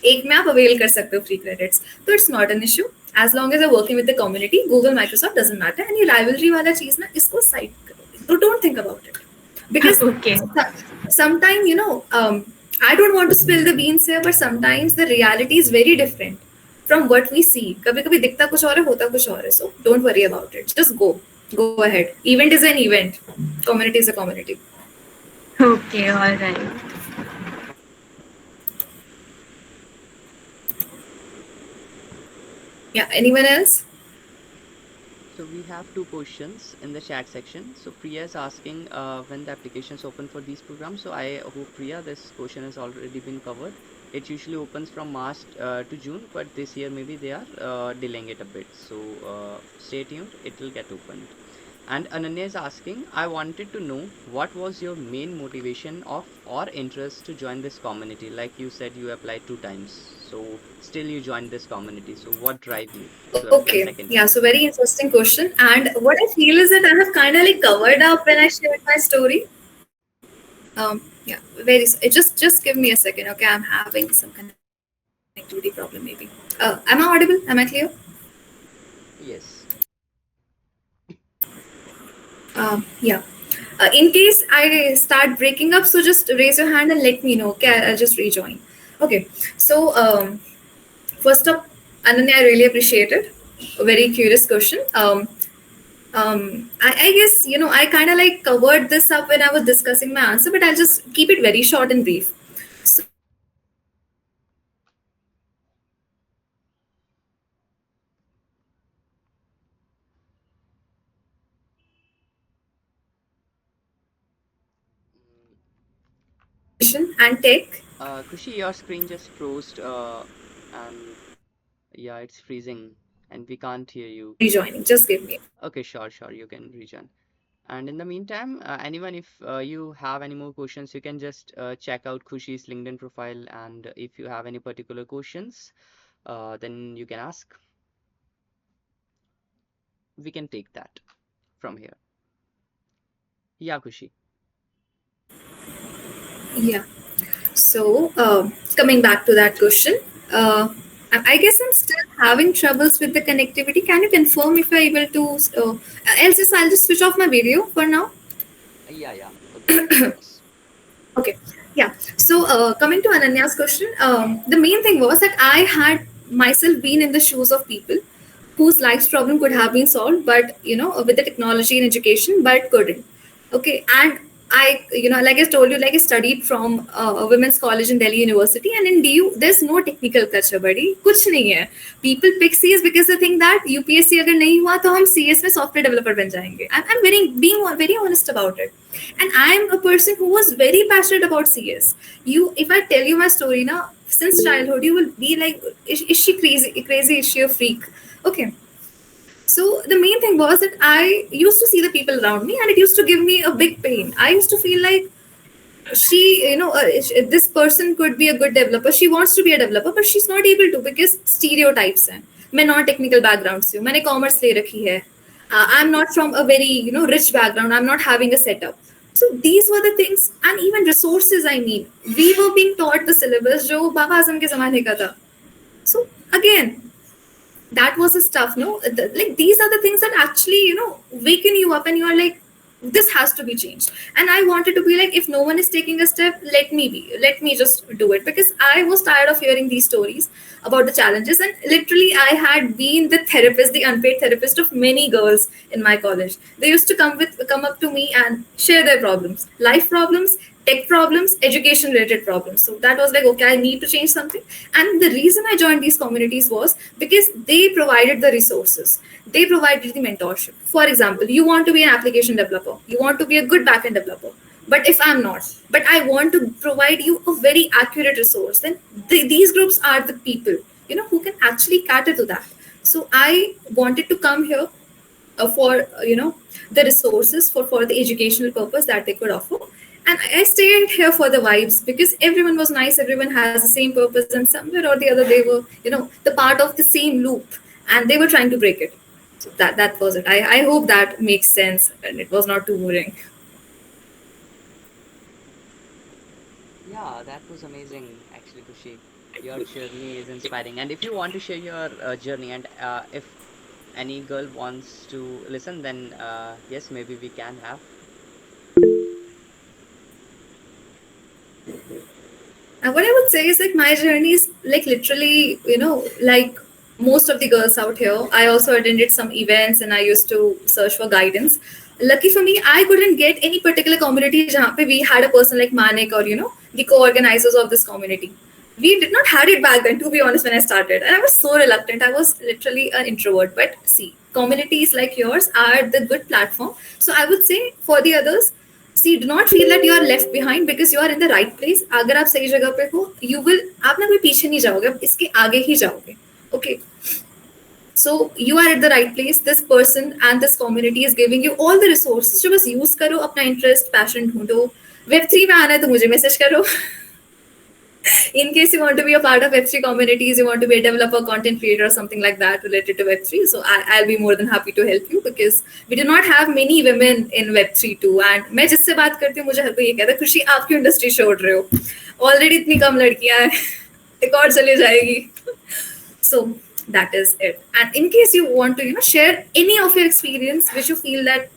एक में आप avail कर सकते हो free credits. So it's not an issue. As long as you're working with the community, Google, Microsoft doesn't matter. And ये rivalry वाला चीज ना, इसको side करो. So don't think about it. Because Okay. sometimes, I don't want to spill the beans here, but sometimes the reality is very different from what we see. कभी-कभी दिखता कुछ और है, होता कुछ और है. So don't worry about it. Just go. Go ahead. Event is an event. Community is a community. Okay, all right. Yeah. Anyone else? So we have two questions in the chat section. So Priya is asking when the applications open for these programs. So I hope Priya, this question has already been covered. It usually opens from March to June, but this year maybe they are delaying it a bit. So stay tuned, it will get opened. And Ananya is asking, I wanted to know what was your main motivation of or interest to join this community? Like you said, you applied 2 times, so still you joined this community. So what drive you to apply Okay. second Yeah. time? So very interesting question. And what I feel is that I have kind of like covered up when I shared my story. Yeah. Just give me a second. Okay. I'm having some connectivity problem maybe. Am I audible? Am I clear? Yes. Yeah. In case I start breaking up, so just raise your hand and let me know. Okay, I'll just rejoin. Okay. So first up, Ananya, I really appreciate it. A very curious question. I guess I kind of like covered this up when I was discussing my answer, but I'll just keep it very short and brief. So and tech Kushi, your screen just froze, and yeah, it's freezing, and we can't hear you. rejoining. Just give me. Okay, sure, sure, you can rejoin. And in the meantime, anyone, if you have any more questions, you can just check out Kushi's LinkedIn profile, and if you have any particular questions, then you can ask. We can take that from here. Yeah, Kushi. Yeah. So coming back to that question, I guess I'm still having troubles with the connectivity. Can you confirm if I'm able to? I'll just switch off my video for now. Yeah, yeah. Okay, of course. Okay. Yeah. So coming to Ananya's question, the main thing was that I had myself been in the shoes of people whose life's problem could have been solved, but with the technology and education, but couldn't. Okay. And I, like I told you, like I studied from a women's college in Delhi University, and in DU, there's no technical culture, buddy. कुछ नहीं है. People pick CS because they think that UPSC अगर नहीं हुआ तो हम CS में software developer बन जाएंगे. I'm very being very honest about it. And I'm a person who was very passionate about CS. If I tell you my story now, since childhood, you will be like, is she crazy? Crazy? Is she a freak? Okay. So the main thing was that I used to see the people around me, and it used to give me a big pain. I used to feel like this person could be a good developer. She wants to be a developer, but she's not able to because stereotypes हैं. मैं non technical background से हूँ. मैंने commerce ले रखी है. I'm not from a very rich background. I'm not having a setup. So these were the things, and even resources. I mean, we were being taught the syllabus जो बाबा आजम के ज़माने का था. So again, that was the stuff. No, like these are the things that actually waken you up, and you are like, this has to be changed. And I wanted to be like, if no one is taking a step, let me just do it, because I was tired of hearing these stories about the challenges. And literally, I had been the unpaid therapist of many girls in my college. They used to come up to me and share their problems, life problems, tech problems, education related problems. So that was like, okay, I need to change something. And the reason I joined these communities was because they provided the resources, they provided the mentorship. For example, you want to be an application developer, you want to be a good backend developer. But if I'm not, but I want to provide you a very accurate resource, then these groups are the people, who can actually cater to that. So I wanted to come here for the resources for the educational purpose that they could offer. And I stayed here for the vibes because everyone was nice, everyone has the same purpose, and somewhere or the other they were the part of the same loop, and they were trying to break it. So that was it. I hope that makes sense and it was not too boring. Yeah, that was amazing, actually, Kushi. Your journey is inspiring. And if you want to share your journey, and if any girl wants to listen, then yes, maybe we can have. And what I would say is like my journey is like literally, like most of the girls out here. I also attended some events and I used to search for guidance. Lucky for me, I couldn't get any particular community jahan pe we had a person like Manik or the co-organizers of this community. We did not had it back then, to be honest, when I started, and I was so reluctant. I was literally an introvert. But see, communities like yours are the good platform. So I would say for the others, see, do not feel that you are left behind because you are in the right place. अगर आप सही जगह पे हो, you will, आप ना कोई पीछे नहीं जाओगे, आप इसके आगे ही जाओगे. Okay. So you are at the right place. This person and this community is giving you all the resources. जो बस use करो, अपना interest, passion ढूंढो. Web3 में आना है तो मुझे message करो. In case you want to be a part of Web3 communities, you want to be a developer, content creator, or something like that related to Web3, so I'll be more than happy to help you because we do not have many women in Web3 too. And मैं जिससे बात करती हूँ मुझे हर कोई ये कहता है खुशी आप क्यों इंडस्ट्री छोड़ रहे हो, ऑलरेडी इतनी कम लड़कियां हैं, एक और चली जाएगी. So that is it. And in case you want to share any of your experience which you feel that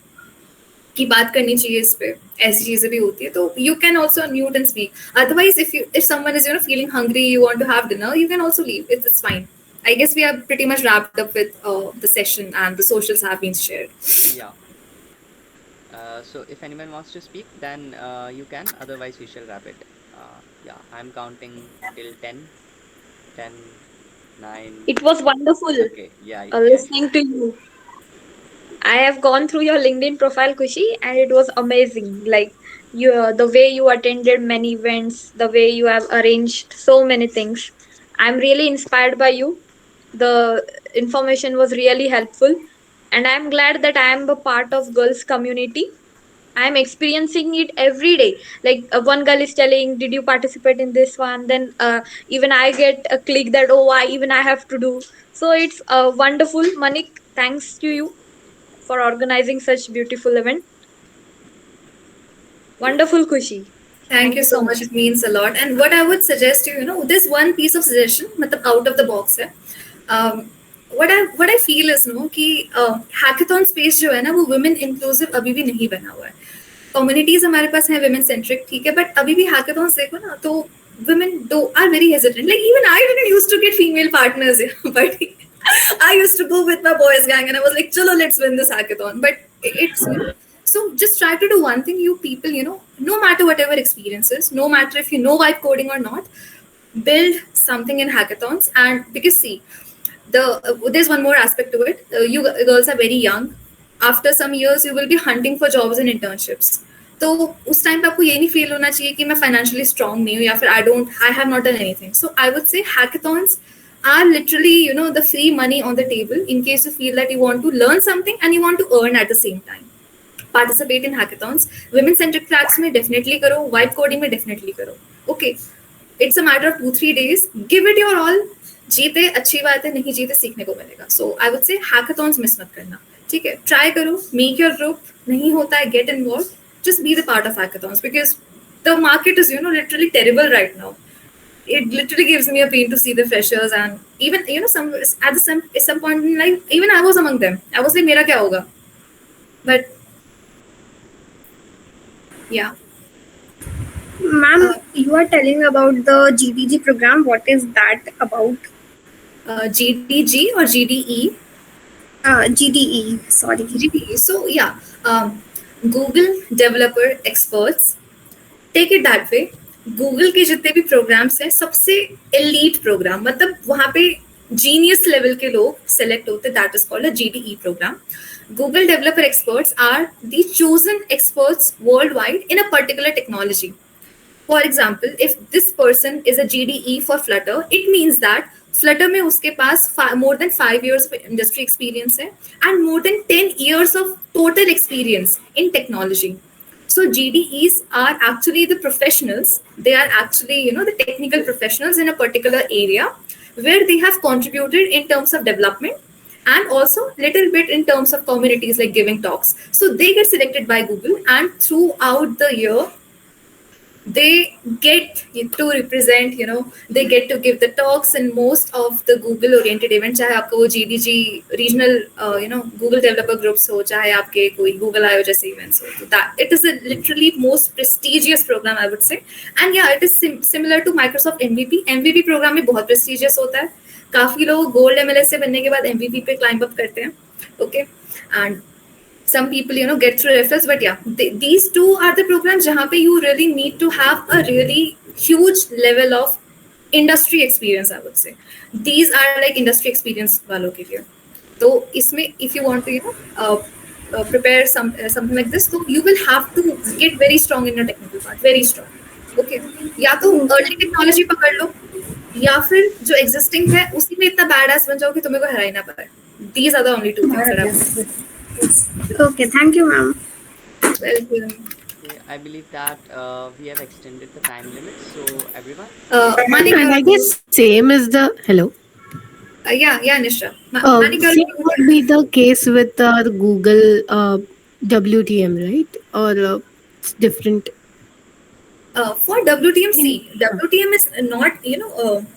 की बात करनी चाहिए इस पे, ऐसी चीजें भी होती है, तो you can also unmute and speak. Otherwise, if someone is feeling hungry, you want to have dinner, you can also leave. It's fine. I guess we are pretty much wrapped up with the session and the socials have been shared. Yeah. So if anyone wants to speak, then you can. Otherwise, we shall wrap it. Yeah, I'm counting till 10, 10, 9. It was wonderful Okay. Yeah. listening to you. I have gone through your LinkedIn profile, Kushi, and it was amazing. Like the way you attended many events, the way you have arranged so many things. I'm really inspired by you. The information was really helpful, and I'm glad that I am a part of girls community. I'm experiencing it every day. Like one girl is telling, "Did you participate in this one?" Then even I get a click that I have to do. So it's wonderful. Manik, thanks to you for organizing such beautiful event. Wonderful, Kushi. Thank you so much. It means a lot. And what I would suggest you, this one piece of suggestion, मतलब out of the box है. What I feel is कि hackathon space जो है ना वो women inclusive अभी भी नहीं बना हुआ है. Communities हमारे पास हैं women centric, ठीक है, but अभी भी hackathons देखो ना तो women are very hesitant. Like even I didn't used to get female partners, but I used to go with my boys gang and I was like, chalo, let's win this hackathon. But it's so just try to do one thing, you people, no matter whatever experiences, no matter if you know vibe coding or not, build something in hackathons. And because see, there's one more aspect to it. You girls are very young. After some years, you will be hunting for jobs and internships. तो उस time पे आपको ये नहीं feel होना चाहिए कि मैं फाइनेंशियली स्ट्रांग नहीं हूँ या फिर I have not done anything. So I would say hackathons are literally the free money on the table in case you feel that you want to learn something and you want to earn at the same time. Participate in hackathons. Women centric tracks में definitely करो, vibe coding में definitely करो. Okay, it's a matter of 2-3 days. Give it your all. जीते अच्छी बात है, नहीं जीते सीखने को मिलेगा. So I would say hackathons miss मत करना. ठीक है, try करो, make your group. नहीं होता है, get involved. Just be the part of hackathons because the market is literally terrible right now. It literally gives me a pain to see the freshers and even some at some point in life even I was among them. I was like mera kya hoga, but yeah. Ma'am, you are telling about the GDG program. What is that about? GDG or GDE? GDE. Sorry. GDE. So yeah, Google Developer Experts. Take it that way. Google के जितने भी programmes हैं सबसे elite programme, मतलब वहाँ पे genius level के लोग सेलेक्ट होते, that is called a GDE program. Google developer experts are the chosen experts world wide in a particular technology. For example, if this person is a GDE for Flutter, it means that Flutter में उसके पास more than 5 years of industry experience है and more than 10 years of total experience in technology. So GDEs are actually the professionals. They are actually, the technical professionals in a particular area where they have contributed in terms of development and also little bit in terms of communities like giving talks. So they get selected by Google and throughout the year, they get to represent, they get to give the talks in most of the Google oriented events. चाहे आपको वो GDG regional, Google developer groups हो, चाहे आपके कोई Google I/O जैसे events हो, तो that it is a literally most prestigious program, I would say. And yeah, it is similar to Microsoft MVP. MVP program में बहुत prestigious होता है. काफी लोग गोल्ड MLS से बनने के बाद MVP पे क्लाइंब अप करते हैं, okay, and some people get through referrals, but yeah, these two are the programs jahan pe you really need to have a really huge level of industry experience, I would say. These are like industry experience walon ke liye. So isme if you want to prepare something like this, so you will have to get very strong in your technical part, very strong, okay. या तो early technology पकड़ लो, या फिर जो existing है उसी में इतना badass बन जाओ कि तुम्हें को हरा ही ना पाए. These are the only two things that I would. Okay, thank you, ma'am. Welcome. Okay, I believe that we have extended the time limit. So everyone, Manika, And I guess same is the hello. yeah, Nisha. Manika, Same would be the case with Google WTM, right? Or it's different. for WTM, see, WTM is not,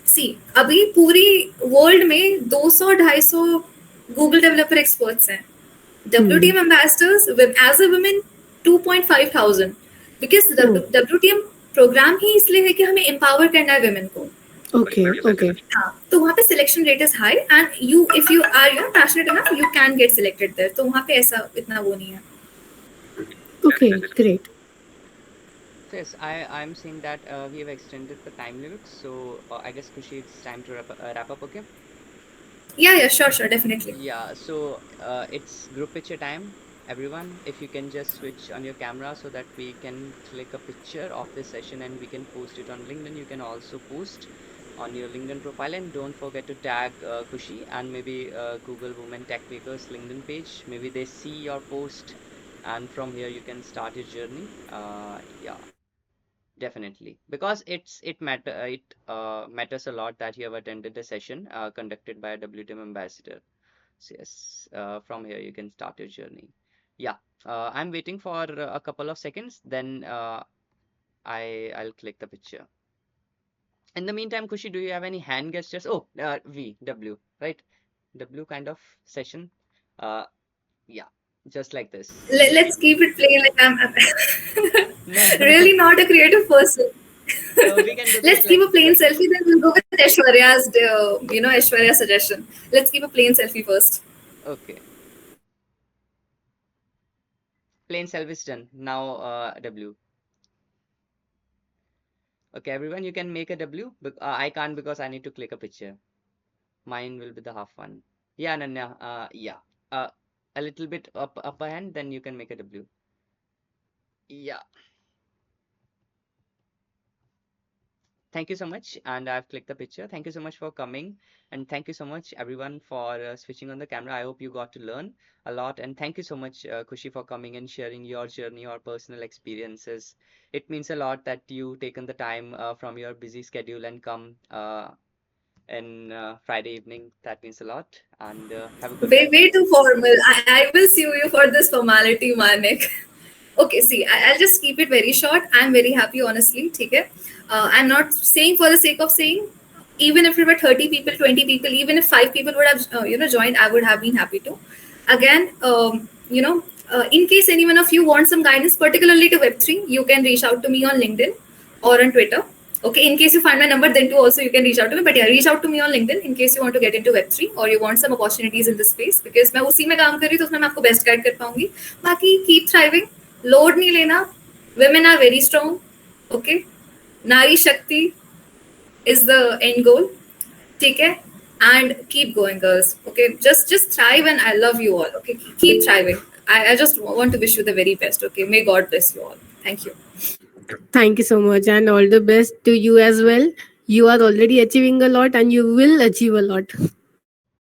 see, अभी पूरी world में 200-250 Google developer experts हैं. WTM ambassadors as a women 2,500, because WTM program ही इसलिए है कि हमें empower करना है women को. Okay. हाँ, तो वहाँ पे selection rate is high, and if you are passionate enough, you can get selected there. तो वहाँ पे ऐसा इतना वो नहीं है. Okay, great. so yes, I'm saying that we have extended the time limit. So I guess Khushi, it's time to wrap up. Okay. Yeah, sure, definitely. Yeah, so it's group picture time. Everyone, if you can just switch on your camera so that we can click a picture of this session and we can post it on LinkedIn. You can also post on your LinkedIn profile, and don't forget to tag Khushi and maybe Google Women Tech Makers LinkedIn page. Maybe they see your post, and from here you can start your journey. Yeah, definitely, because it matters a lot that you have attended the session conducted by a WTM ambassador. So yes, from here you can start your journey. Yeah, I'm waiting for a couple of seconds, then I'll click the picture. In the meantime, Khushi, do you have any hand gestures? Oh, W, right? W kind of session. Yeah, just like this. Let's keep it plain. Like I'm No, really not a creative person. we can do Let's this keep a like plain selfie, then we'll go with Aishwarya's, Aishwarya's suggestion. Let's keep a plain selfie first. okay. Plain selfie is done. Now W. Okay, everyone, you can make a W. But I can't because I need to click a picture. Mine will be the half one. Yeah, Ananya. Yeah. A little bit upper hand, then you can make a W. Yeah. Thank you so much, and I've clicked the picture. Thank you so much for coming, and thank you so much everyone for switching on the camera. I hope you got to learn a lot, and thank you so much, Khushi, for coming and sharing your journey, your personal experiences. It means a lot that you taken the time from your busy schedule and come in Friday evening. That means a lot, and have a good night. Way too formal. I will sue you for this formality, Manik. Okay, see, I'll just keep it very short. I'm very happy, honestly. Okay? I'm not saying for the sake of saying. Even if it were 30 people, 20 people, even if 5 people would have, joined, I would have been happy to. Again, in case anyone of you wants some guidance, particularly to Web3, you can reach out to me on LinkedIn or on Twitter. Okay, in case you find my number, then too also you can reach out to me. But yeah, reach out to me on LinkedIn in case you want to get into Web3 or you want some opportunities in this space, because मैं उसी में काम कर रही हूँ, तो उसमें मैं आपको best guide कर पाऊंगी. बाकी keep thriving, load नहीं लेना. Women are very strong. Okay, Nari Shakti is the end goal. ठीक है? And keep going, girls. Okay, just thrive, and I love you all. Okay, keep thriving. I just want to wish you the very best. Okay, may God bless you all. Thank you. Thank you so much, and all the best to you as well. You are already achieving a lot, and you will achieve a lot.